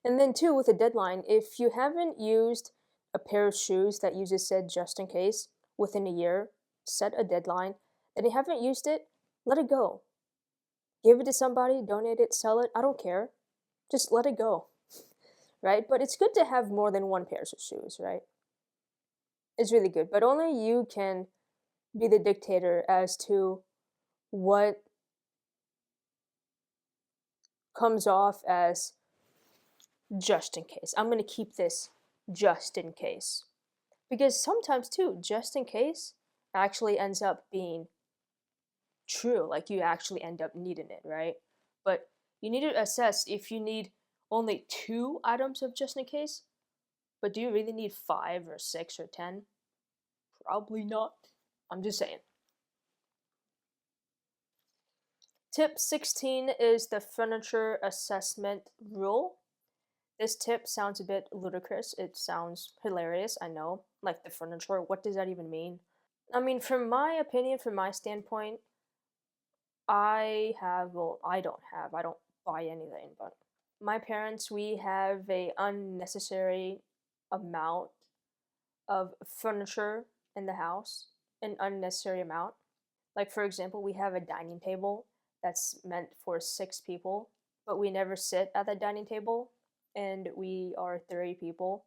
And then too, with a deadline, if you haven't used a pair of shoes that you just said just in case within a year, set a deadline. And you haven't used it, let it go. Give it to somebody, donate it, sell it, I don't care. Just let it go, right? But it's good to have more than 1 pair of shoes, right? It's really good, but only you can be the dictator as to what comes off as just in case. I'm gonna keep this just in case. Because sometimes, too, just in case actually ends up being true. Like, you actually end up needing it, right? But you need to assess if you need only 2 items of just in case, but do you really need 5 or 6 or 10? Probably not. I'm just saying. Tip 16 is the furniture assessment rule. This tip sounds a bit ludicrous. It sounds hilarious, I know. Like, the furniture, what does that even mean? I mean, from my opinion, from my standpoint, I don't buy anything, but my parents, we have a unnecessary amount of furniture in the house, an unnecessary amount. Like, for example, we have a dining table that's meant for 6 people, but we never sit at the dining table, and we are 30 people.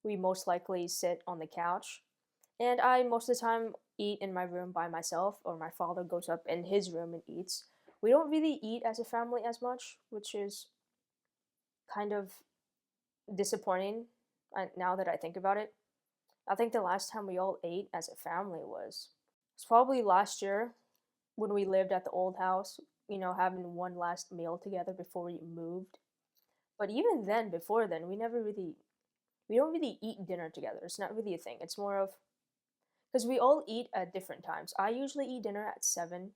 We most likely sit on the couch, and I most of the time eat in my room by myself, or my father goes up in his room and eats. We don't really eat as a family as much, which is kind of disappointing now that I think about it. I think the last time we all ate as a family it's probably last year when we lived at the old house, having one last meal together before we moved. But even then, before then, we don't really eat dinner together. It's not really a thing. It's more of because we all eat at different times. I usually eat dinner at 7.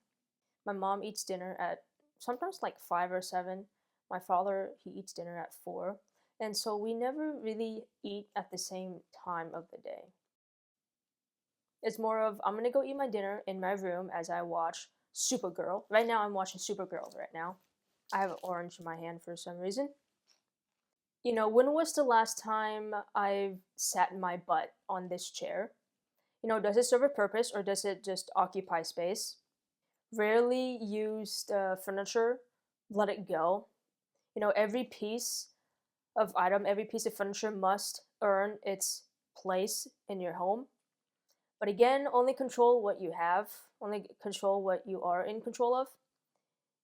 My mom eats dinner at sometimes like 5 or 7. My father, he eats dinner at 4. And so we never really eat at the same time of the day. It's more of I'm gonna go eat my dinner in my room as I watch Supergirl. Right now, I'm watching Supergirl right now. I have an orange in my hand for some reason. When was the last time I've sat my butt on this chair? Does it serve a purpose or does it just occupy space? Rarely used furniture, let it go. Every piece of furniture must earn its place in your home. But again, only control what you have, only control what you are in control of,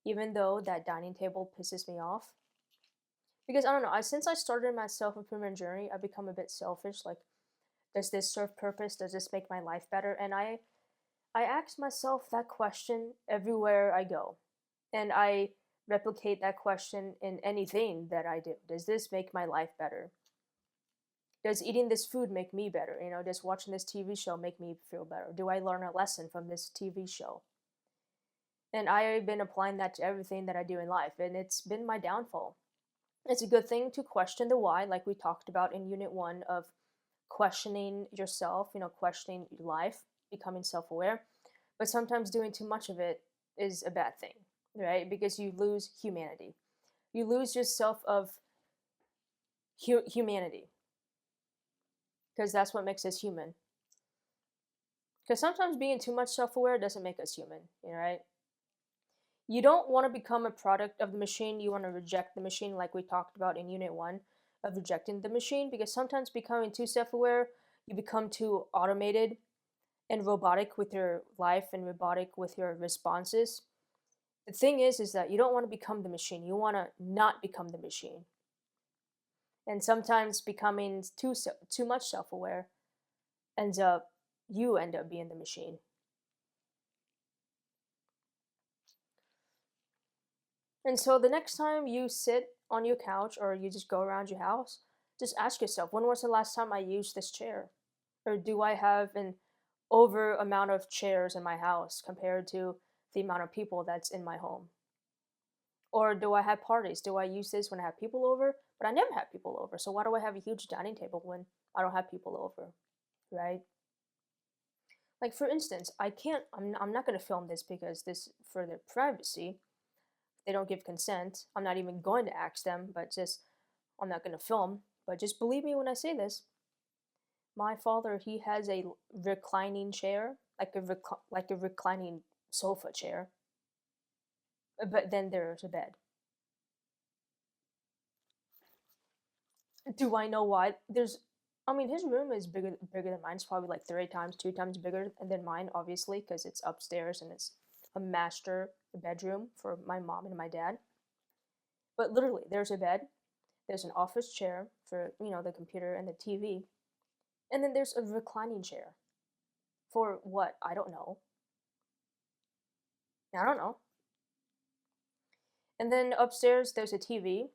even though that dining table pisses me off. Because I don't know, since I started my self improvement journey, I've become a bit selfish. Like, does this serve purpose? Does this make my life better? And I ask myself that question everywhere I go. And I replicate that question in anything that I do. Does this make my life better? Does eating this food make me better? Does watching this TV show make me feel better? Do I learn a lesson from this TV show? And I've been applying that to everything that I do in life, and it's been my downfall. It's a good thing to question the why, like we talked about in Unit 1 of questioning yourself, questioning life, becoming self aware. But sometimes doing too much of it is a bad thing, right? Because you lose humanity. You lose yourself of humanity. Because that's what makes us human. Because sometimes being too much self aware doesn't make us human, right? You don't want to become a product of the machine. You want to reject the machine, like we talked about in Unit 1 of rejecting the machine. Because sometimes becoming too self aware, you become too automated and robotic with your life and robotic with your responses. The thing is that you don't want to become the machine. You want to not become the machine. And sometimes becoming too much self aware you end up being the machine. And so the next time you sit on your couch or you just go around your house, just ask yourself, when was the last time I used this chair? Or do I have an over amount of chairs in my house compared to the amount of people that's in my home? Or do I have parties? Do I use this when I have people over? But I never have people over. So why do I have a huge dining table when I don't have people over? Right? Like, for instance, I'm not going to film this because this for their privacy. They don't give consent. I'm not even going to ask them, but I'm not going to film. But just believe me when I say this. My father, he has a reclining chair, like a reclining sofa chair. But then there's a bed. Do I know why? His room is bigger than mine. It's probably like 3 times, 2 times bigger than mine, obviously, because it's upstairs and it's a master bedroom for my mom and my dad. But literally, there's a bed. There's an office chair for, the computer and the TV. And then there's a reclining chair. For what? I don't know. I don't know. And then upstairs, there's a TV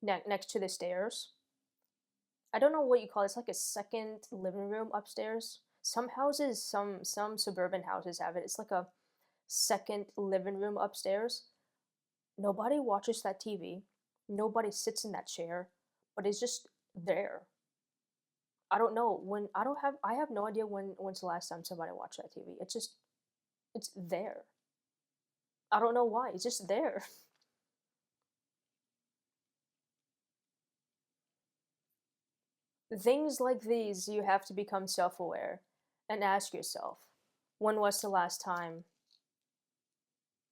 next to the stairs. I don't know what you call it. It's like a second living room upstairs. Some houses, some suburban houses have it. It's like a second living room upstairs. Nobody watches that TV. Nobody sits in that chair, but it's just there. I don't know when. I have no idea when's the last time somebody watched that TV. It's there. I don't know why. It's just there. Things like these, you have to become self-aware and ask yourself, when was the last time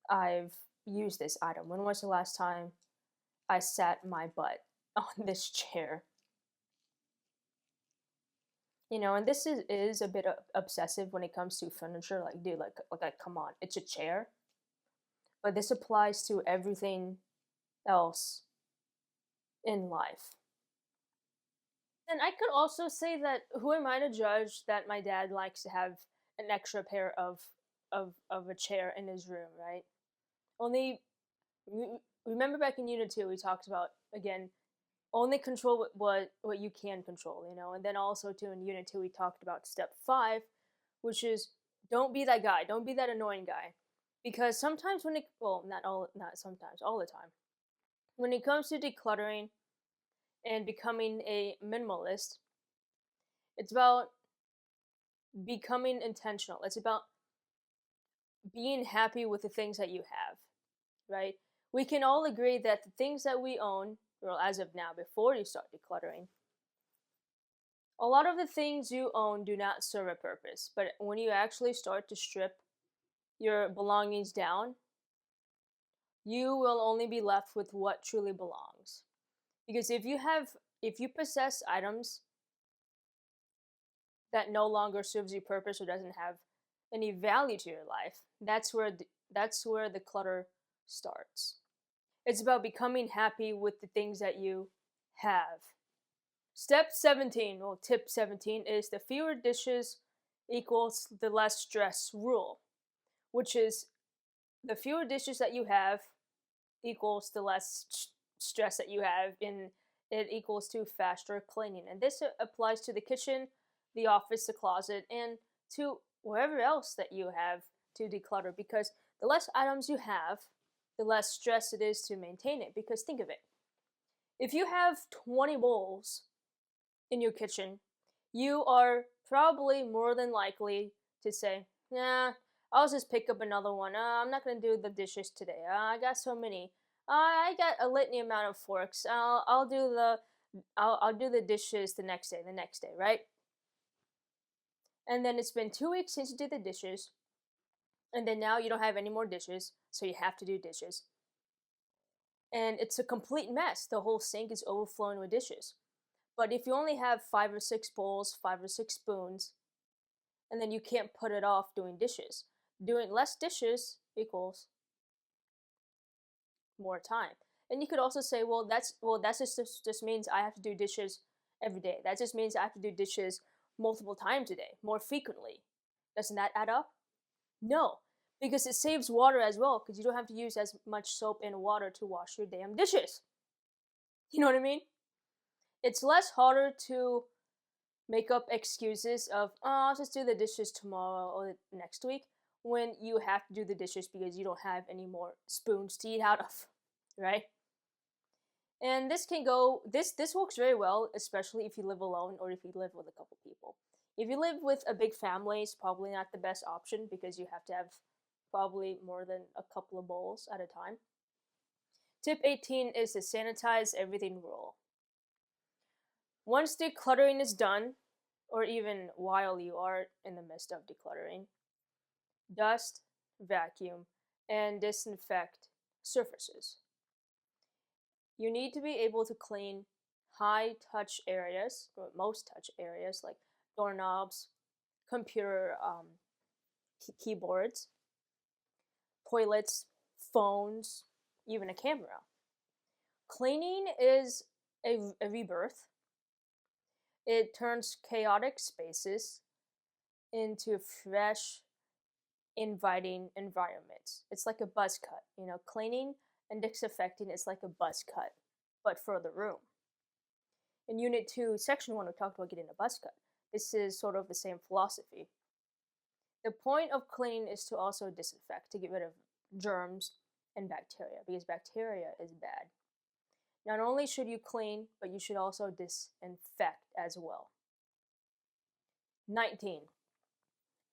I've used this item? When was the last time I sat my butt on this chair? And this is a bit obsessive when it comes to furniture. Like, dude, like, come on, it's a chair. But this applies to everything else in life. And I could also say that who am I to judge that my dad likes to have an extra pair of a chair in his room, right? Only remember back in Unit 2 we talked about, again, only control what you can control, and then also too in Unit 2 we talked about step 5, which is don't be that guy, don't be that annoying guy. Because sometimes not sometimes, all the time. When it comes to decluttering and becoming a minimalist, it's about becoming intentional. It's about being happy with the things that you have, right? We can all agree that the things that we own, well, as of now, before you start decluttering, a lot of the things you own do not serve a purpose. But when you actually start to strip your belongings down, you will only be left with what truly belongs. Because if you possess items that no longer serves you purpose or doesn't have any value to your life, that's where the clutter starts. It's about becoming happy with the things that you have. Step 17, well, tip 17 is the fewer dishes equals the less stress rule, which is the fewer dishes that you have equals the less stress that you have, and it equals to faster cleaning. And this applies to the kitchen, the office, the closet, and to wherever else that you have to declutter, because the less items you have, the less stress it is to maintain it. Because think of it. If you have 20 bowls in your kitchen, you are probably more than likely to say, nah, I'll just pick up another one. I'm not going to do the dishes today. I got so many. I got a litany amount of forks. I'll do the dishes the next day, right? And then it's been 2 weeks since you did the dishes, and then now you don't have any more dishes, so you have to do dishes. And it's a complete mess. The whole sink is overflowing with dishes. But if you only have 5 or 6 bowls, 5 or 6 spoons, and then you can't put it off doing dishes. Doing less dishes equals more time. And you could also say, well, that's just means I have to do dishes every day. That just means I have to do dishes multiple times a day, more frequently. Doesn't that add up? No, because it saves water as well, because you don't have to use as much soap and water to wash your damn dishes. You know what I mean? It's less harder to make up excuses of, oh, I'll just do the dishes tomorrow or next week, when you have to do the dishes because you don't have any more spoons to eat out of, right? And this works very well, especially if you live alone or if you live with a couple people. If you live with a big family, it's probably not the best option because you have to have probably more than a couple of bowls at a time. Tip 18 is the sanitize everything rule. Once decluttering is done, or even while you are in the midst of decluttering, dust, vacuum, and disinfect surfaces. You need to be able to clean high touch areas, or most touch areas, like doorknobs, computer keyboards, toilets, phones, even a camera. Cleaning is a rebirth. It turns chaotic spaces into fresh, inviting environments. It's like a buzz cut, cleaning and disinfecting is like a buzz cut, but for the room. In Unit 2, Section 1, we talked about getting a buzz cut. This is sort of the same philosophy. The point of cleaning is to also disinfect, to get rid of germs and bacteria, because bacteria is bad. Not only should you clean, but you should also disinfect as well. 19.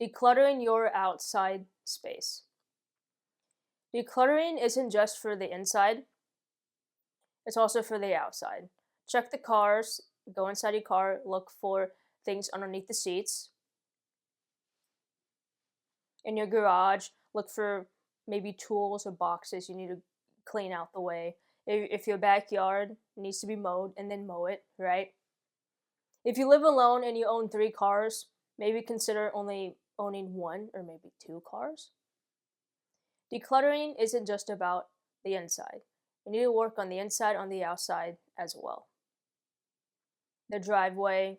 Decluttering your outside space. Decluttering isn't just for the inside, it's also for the outside. Check the cars, go inside your car, look for things underneath the seats. In your garage, look for maybe tools or boxes you need to clean out the way. If your backyard needs to be mowed, and then mow it, right? If you live alone and you own 3 cars, maybe consider only owning 1 or maybe 2 cars. Decluttering isn't just about the inside. You need to work on the inside, on the outside as well. The driveway,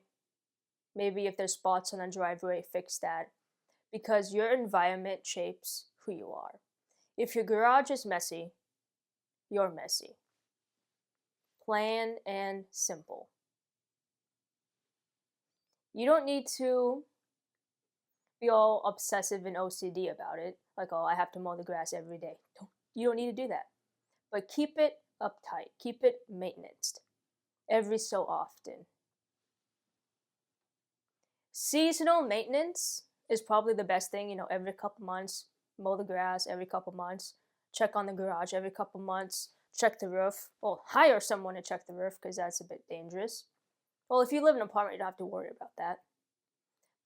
maybe if there's spots on the driveway, fix that. Because your environment shapes who you are. If your garage is messy, you're messy. Plain and simple. You don't need to be all obsessive and OCD about it. Like, oh, I have to mow the grass every day. You don't need to do that. But keep it uptight. Keep it maintained every so often. Seasonal maintenance is probably the best thing. Every couple months, mow the grass. Every couple months, check on the garage. Every couple months, check the roof. Well, hire someone to check the roof because that's a bit dangerous. Well, if you live in an apartment, you don't have to worry about that.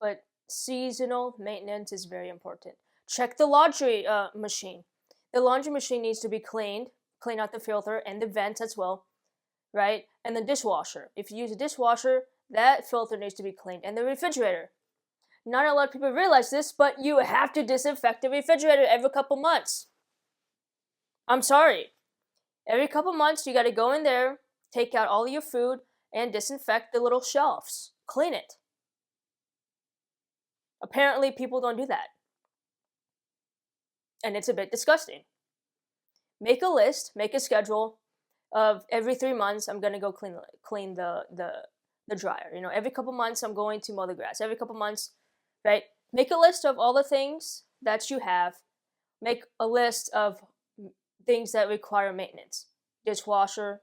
But seasonal maintenance is very important. Check the laundry machine. The laundry machine needs to be cleaned. Clean out the filter and the vents as well, right? And the dishwasher. If you use a dishwasher, that filter needs to be cleaned. And the refrigerator. Not a lot of people realize this, but you have to disinfect the refrigerator every couple months. I'm sorry. Every couple months, you got to go in there, take out all your food, and disinfect the little shelves. Clean it. Apparently, people don't do that. And it's a bit disgusting. Make a list, make a schedule of every 3 months, I'm going to go clean the dryer. Every couple months, I'm going to mow the grass. Every couple months, right? Make a list of all the things that you have. Make a list of things that require maintenance. Dishwasher,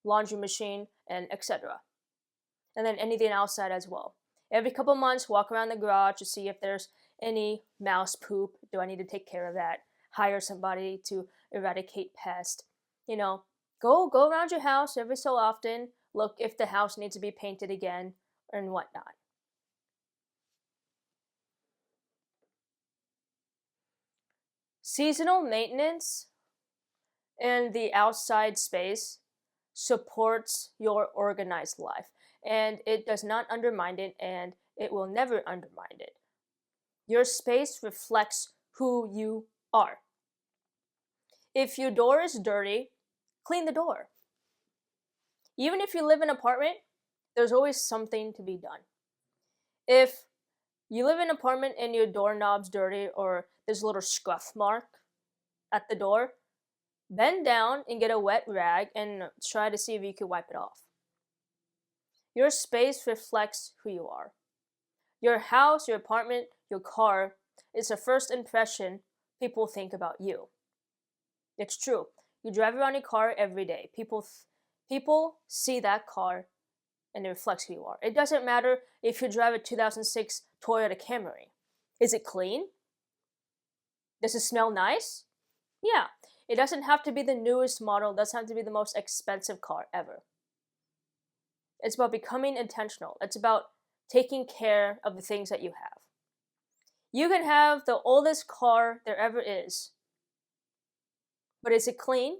laundry machine, and etc. And then anything outside as well. Every couple months, walk around the garage to see if there's any mouse poop. Do I need to take care of that? Hire somebody to eradicate pests. Go around your house every so often. Look if the house needs to be painted again and whatnot. Seasonal maintenance in the outside space supports your organized life, and it does not undermine it, and it will never undermine it. Your space reflects who you are. If your door is dirty, clean the door. Even if you live in an apartment, there's always something to be done. If you live in an apartment and your doorknob's dirty or there's a little scuff mark at the door, bend down and get a wet rag and try to see if you can wipe it off. Your space reflects who you are. Your house, your apartment, your car is the first impression people think about you. It's true. You drive around your car every day. People see that car and it reflects who you are. It doesn't matter if you drive a 2006 Toyota Camry. Is it clean? Does it smell nice? Yeah. It doesn't have to be the newest model. It doesn't have to be the most expensive car ever. It's about becoming intentional. It's about taking care of the things that you have. You can have the oldest car there ever is, but is it clean?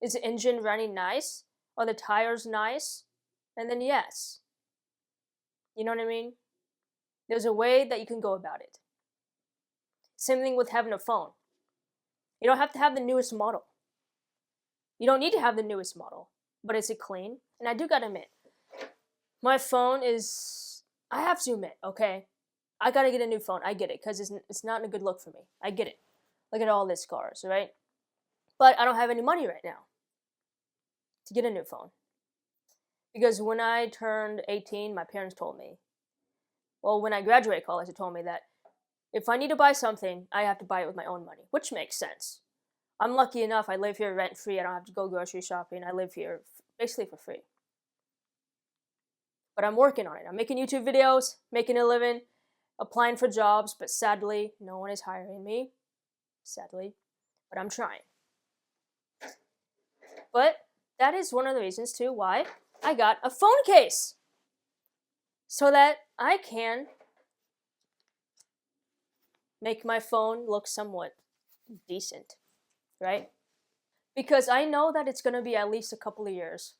Is the engine running nice? Are the tires nice? And then yes. You know what I mean? There's a way that you can go about it. Same thing with having a phone. You don't have to have the newest model. You don't need to have the newest model. but is it clean? And I do gotta admit, my phone is, I have to admit, okay, I gotta get a new phone. I get it, because it's not a good look for me. I get it. Look at all these scars, right? But I don't have any money right now to get a new phone. Because when I turned 18, my parents told me, well, when I graduated college, they told me that if I need to buy something, I have to buy it with my own money, which makes sense. I'm lucky enough, I live here rent free. I don't have to go grocery shopping. I live here basically for free. But I'm working on it. I'm making YouTube videos, making a living, applying for jobs, but sadly, no one is hiring me. Sadly. But I'm trying. But that is one of the reasons, too, why I got a phone case. So that I can make my phone look somewhat decent, right? Because I know that it's going to be at least a couple of years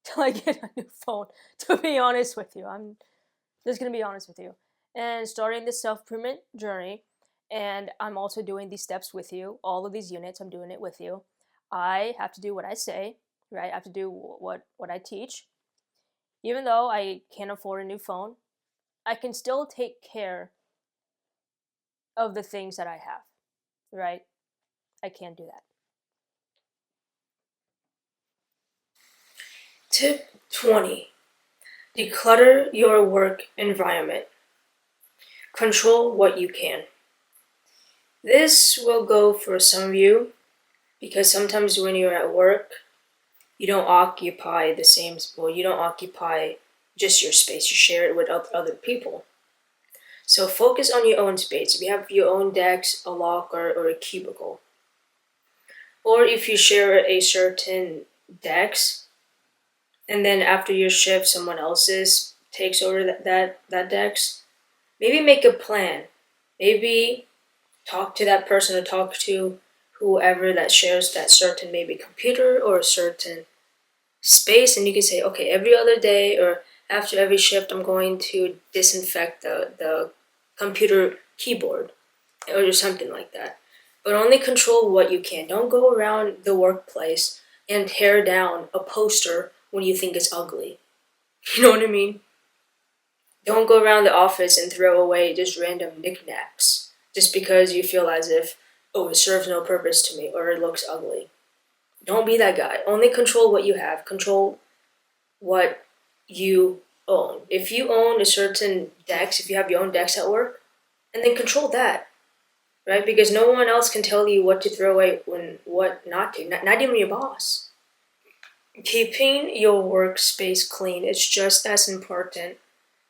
till I get a new phone, to be honest with you. I'm just going to be honest with you. And starting this self-improvement journey, and I'm also doing these steps with you. All of these units, I'm doing it with you. I have to do what I say, right? I have to do what I teach. Even though I can't afford a new phone, I can still take care of the things that I have, right? I can't do that. Tip 20. Declutter your work environment. Control what you can. This will go for some of you because sometimes when you're at work, you don't occupy the same, well, you don't occupy just your space, you share it with other people. So focus on your own space. If you have your own desk, a locker, or a cubicle, or if you share a certain desk, and then after your shift, someone else's takes over that desk, maybe make a plan. Maybe talk to that person or talk to whoever that shares that certain maybe computer or a certain space, and you can say, okay, every other day or after every shift, I'm going to disinfect the computer keyboard or something like that. But only control what you can. Don't go around the workplace and tear down a poster when you think it's ugly. You know what I mean? Don't go around the office and throw away just random knickknacks just because you feel as if, oh, it serves no purpose to me or it looks ugly. Don't be that guy. Only control what you have. Control what you own. If you own a certain desk, if you have your own desk at work, and then control that, right? Because no one else can tell you what to throw away when what not to. Not even your boss. Keeping your workspace clean is just as important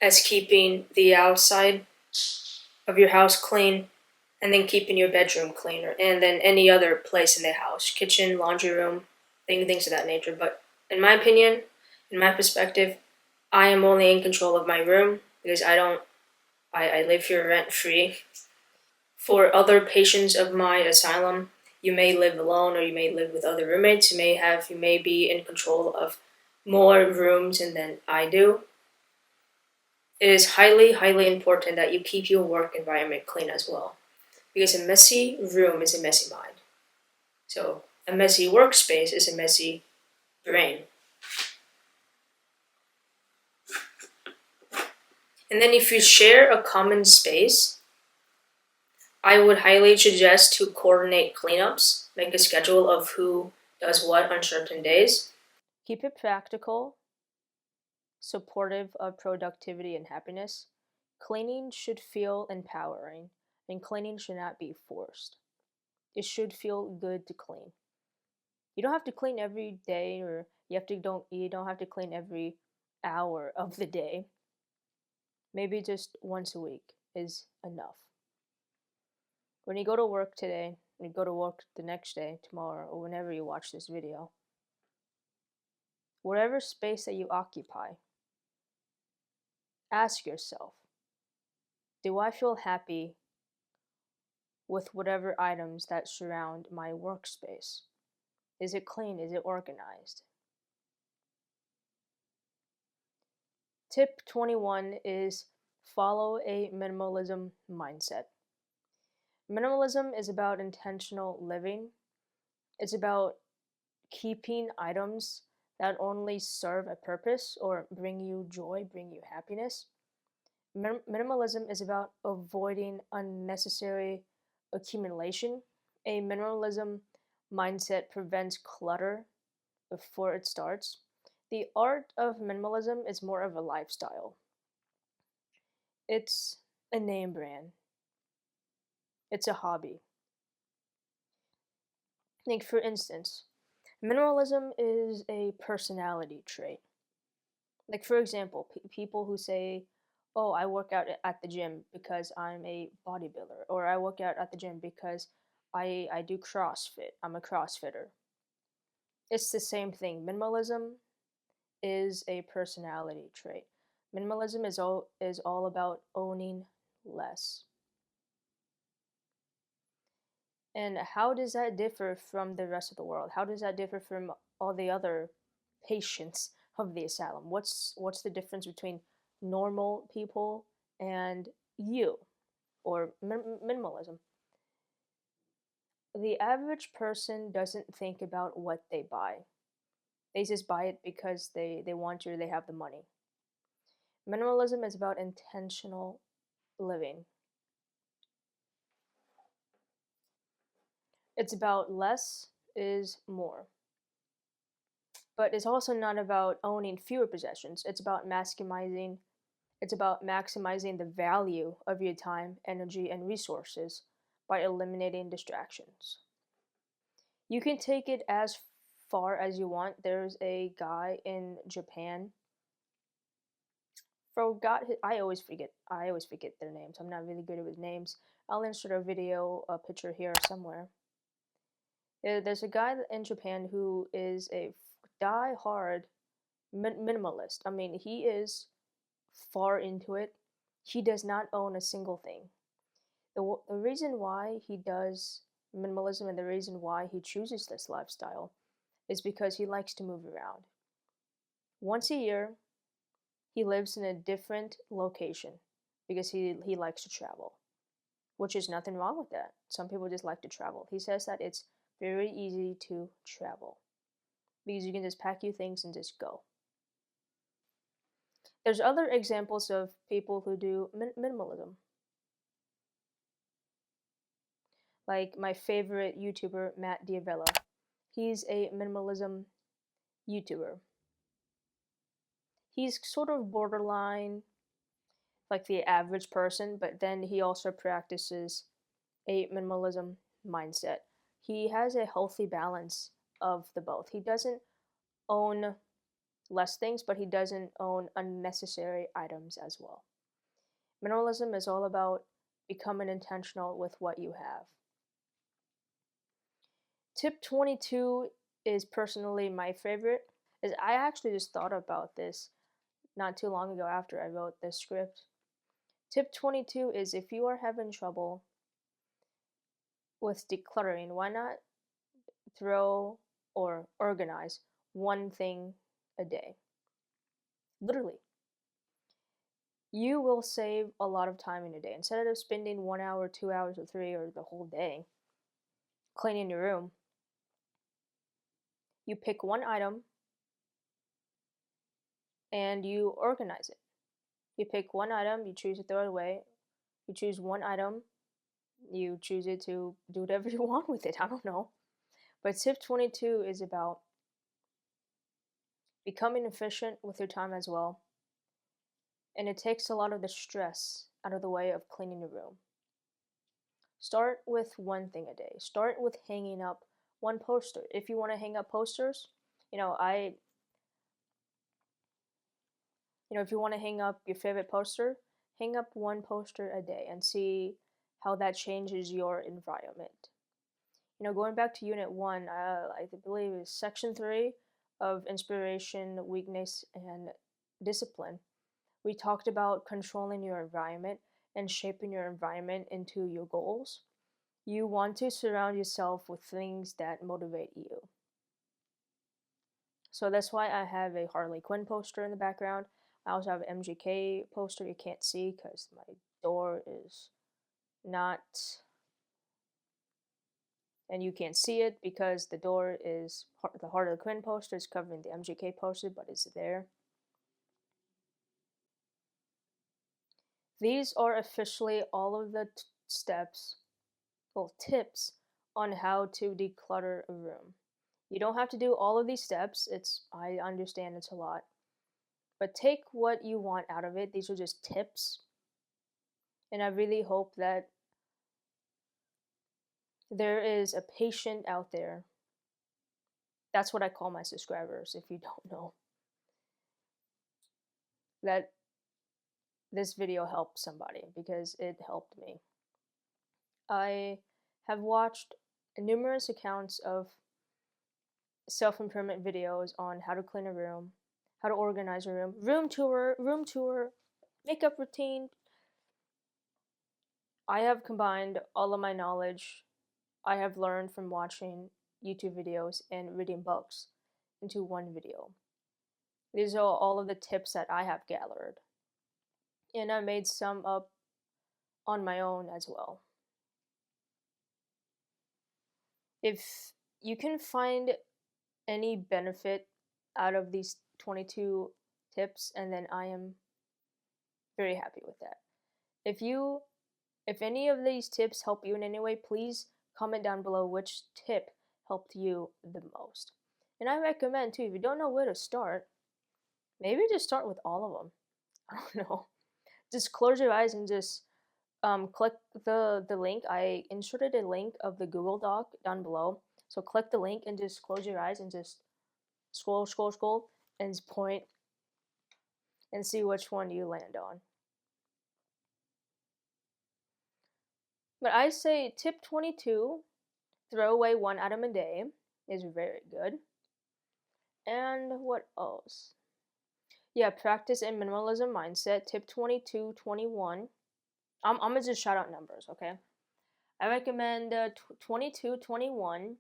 as keeping the outside of your house clean, and then keeping your bedroom cleaner, and then any other place in the house, kitchen, laundry room, things of that nature. But in my opinion, in my perspective, I am only in control of my room because I live here rent free. For other patients of my asylum, you may live alone or you may live with other roommates. You may be in control of more rooms than I do. It is highly, highly important that you keep your work environment clean as well. Because a messy room is a messy mind. So a messy workspace is a messy brain. And then if you share a common space, I would highly suggest to coordinate cleanups, make a schedule of who does what on certain days. Keep it practical, supportive of productivity and happiness. Cleaning should feel empowering, and cleaning should not be forced. It should feel good to clean. You don't have to clean every day, or you don't have to clean every hour of the day. Maybe just once a week is enough. When you go to work today, when you go to work the next day, tomorrow, or whenever you watch this video, whatever space that you occupy, ask yourself, do I feel happy with whatever items that surround my workspace? Is it clean? Is it organized? Tip 21 is follow a minimalism mindset. Minimalism is about intentional living. It's about keeping items that only serve a purpose or bring you joy, bring you happiness. Minimalism is about avoiding unnecessary accumulation. A minimalism mindset prevents clutter before it starts. The art of minimalism is more of a lifestyle. It's a name brand. It's a hobby. Like for instance, minimalism is a personality trait. Like for example, people who say, "Oh, I work out at the gym because I'm a bodybuilder," or "I work out at the gym because I do CrossFit. I'm a CrossFitter." It's the same thing. Minimalism is a personality trait. Minimalism is all about owning less. And how does that differ from the rest of the world? How does that differ from all the other patients of the asylum? What's the difference between normal people and you or minimalism? The average person doesn't think about what they buy. They just buy it because they want to or they have the money. Minimalism is about intentional living. It's about less is more. But it's also not about owning fewer possessions. It's about maximizing the value of your time, energy, and resources by eliminating distractions. You can take it as far as you want. There's a guy in Japan. I always forget their names. I'm not really good with names. I'll insert a video, a picture here somewhere. There's a guy in Japan who is a die-hard minimalist. I mean, he is far into it. He does not own a single thing. The reason why he does minimalism and the reason why he chooses this lifestyle is because he likes to move around. Once a year, he lives in a different location because he likes to travel, which is nothing wrong with that. Some people just like to travel. He says that it's very easy to travel because you can just pack your things and just go. There's other examples of people who do minimalism. Like my favorite YouTuber, Matt Diavella. He's a minimalism YouTuber. He's sort of borderline like the average person, but then he also practices a minimalism mindset. He has a healthy balance of the both. He doesn't own less things, but he doesn't own unnecessary items as well. Minimalism is all about becoming intentional with what you have. Tip 22 is personally my favorite. Is I actually just thought about this not too long ago after I wrote this script. Tip 22 is if you are having trouble with decluttering, why not throw or organize one thing a day? Literally. You will save a lot of time in a day. Instead of spending 1 hour, 2 hours, or 3, or the whole day cleaning your room, you pick one item and you organize it. You pick one item, you choose to throw it away. You choose one item, you choose it to do whatever you want with it. I don't know. But tip 22 is about becoming efficient with your time as well. And it takes a lot of the stress out of the way of cleaning your room. Start with one thing a day. Start with hanging up one poster. If you want to hang up posters, you know, I if you want to hang up your favorite poster, hang up one poster a day and see how that changes your environment. Going back to Unit 1, I believe it's Section 3 of Inspiration, Weakness, and Discipline. We talked about controlling your environment and shaping your environment into your goals. You want to surround yourself with things that motivate you. So that's why I have a Harley Quinn poster in the background. I also have an MGK poster you can't see because my door is not and you can't see it because the door is, the Heart of the Queen poster is covering the MGK poster, but it's there. These are officially all of the steps, well, tips on how to declutter a room. You don't have to do all of these steps. I understand it's a lot, but take what you want out of it. These are just tips, and I really hope that there is a patient out there. That's what I call my subscribers, if you don't know. That this video helped somebody, because it helped me. I have watched numerous accounts of self-improvement videos on how to clean a room, how to organize a room tour, makeup routine. I have combined all of my knowledge I have learned from watching YouTube videos and reading books into one video. These are all of the tips that I have gathered, and I made some up on my own as well. If you can find any benefit out of these 22 tips, and then I am very happy with that. If any of these tips help you in any way, please comment down below which tip helped you the most. And I recommend too, if you don't know where to start, maybe just start with all of them. I don't know. Just close your eyes and just click the link. I inserted a link of the Google Doc down below. So click the link and just close your eyes and just scroll, and just point and see which one you land on. But I say tip 22, throw away one item a day, is very good. And what else? Yeah, practice a minimalism mindset. Tip 22, 21. I'm gonna just shout out numbers, okay? I recommend 22, 21.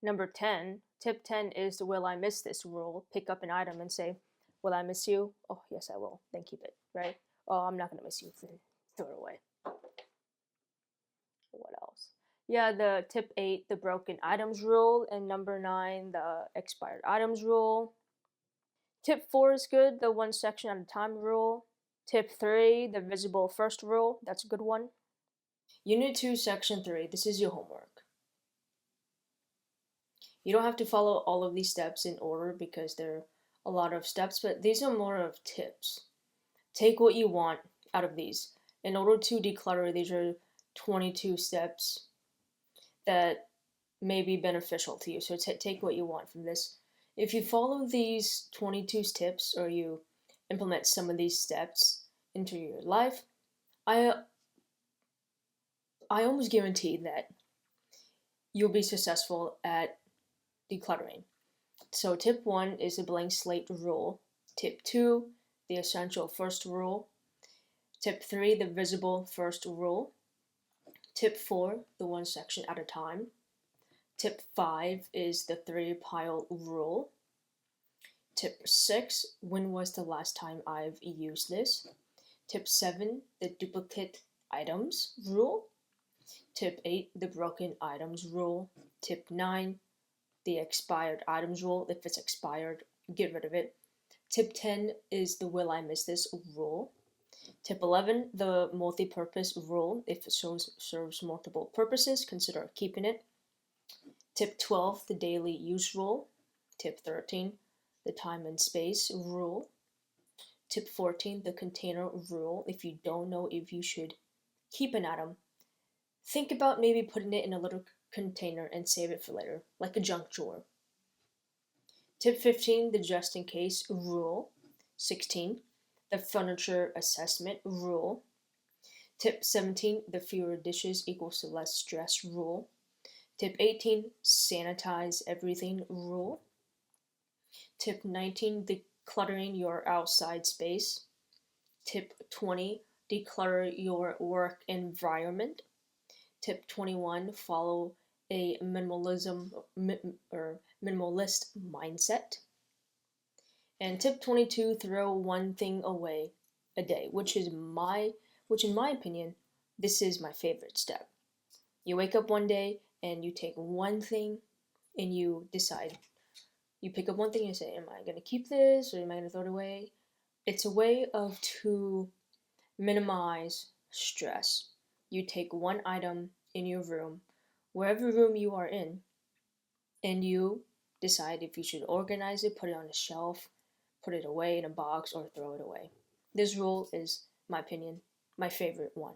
Number 10. Tip 10 is the will I miss this rule. Pick up an item and say, will I miss you? Oh, yes, I will. Then keep it, right? Oh, I'm not gonna miss you. Then throw it away. What else? Yeah, the tip 8, the broken items rule, and number 9, the expired items rule. Tip 4 is good, the one section at a time rule. Tip 3, the visible first rule, that's a good one. Unit 2, section 3, this is your homework. You don't have to follow all of these steps in order because there are a lot of steps, but these are more of tips. Take what you want out of these. In order to declutter, these are 22 steps that may be beneficial to you. So take what you want from this. If you follow these 22 tips, or you implement some of these steps into your life, I almost guarantee that you'll be successful at decluttering. So tip 1 is the blank slate rule. Tip 2, the essential first rule. Tip 3, the visible first rule. Tip 4, the one section at a time. Tip 5 is the 3-pile rule. Tip 6, when was the last time I've used this? Tip 7, the duplicate items rule. Tip 8, the broken items rule. Tip 9, the expired items rule. If it's expired, get rid of it. Tip 10 is the will I miss this rule. Tip 11, the multi-purpose rule. If it serves multiple purposes, consider keeping it. Tip 12, the daily use rule. Tip 13, the time and space rule. Tip 14, the container rule. If you don't know if you should keep an item, think about maybe putting it in a little container and save it for later, like a junk drawer. Tip 15, the just in case rule. 16, the furniture assessment rule. Tip 17, the fewer dishes equals to less stress rule. Tip 18, sanitize everything rule. Tip 19, decluttering your outside space. Tip 20, declutter your work environment. Tip 21, follow a minimalist mindset. And tip 22, throw one thing away a day, which in my opinion, this is my favorite step. You wake up one day and you take one thing and you decide. You pick up one thing and say, am I going to keep this or am I going to throw it away? It's a way of to minimize stress. You take one item in your room, wherever room you are in, and you decide if you should organize it, put it on a shelf, put it away in a box, or throw it away. This rule is, my opinion, my favorite one.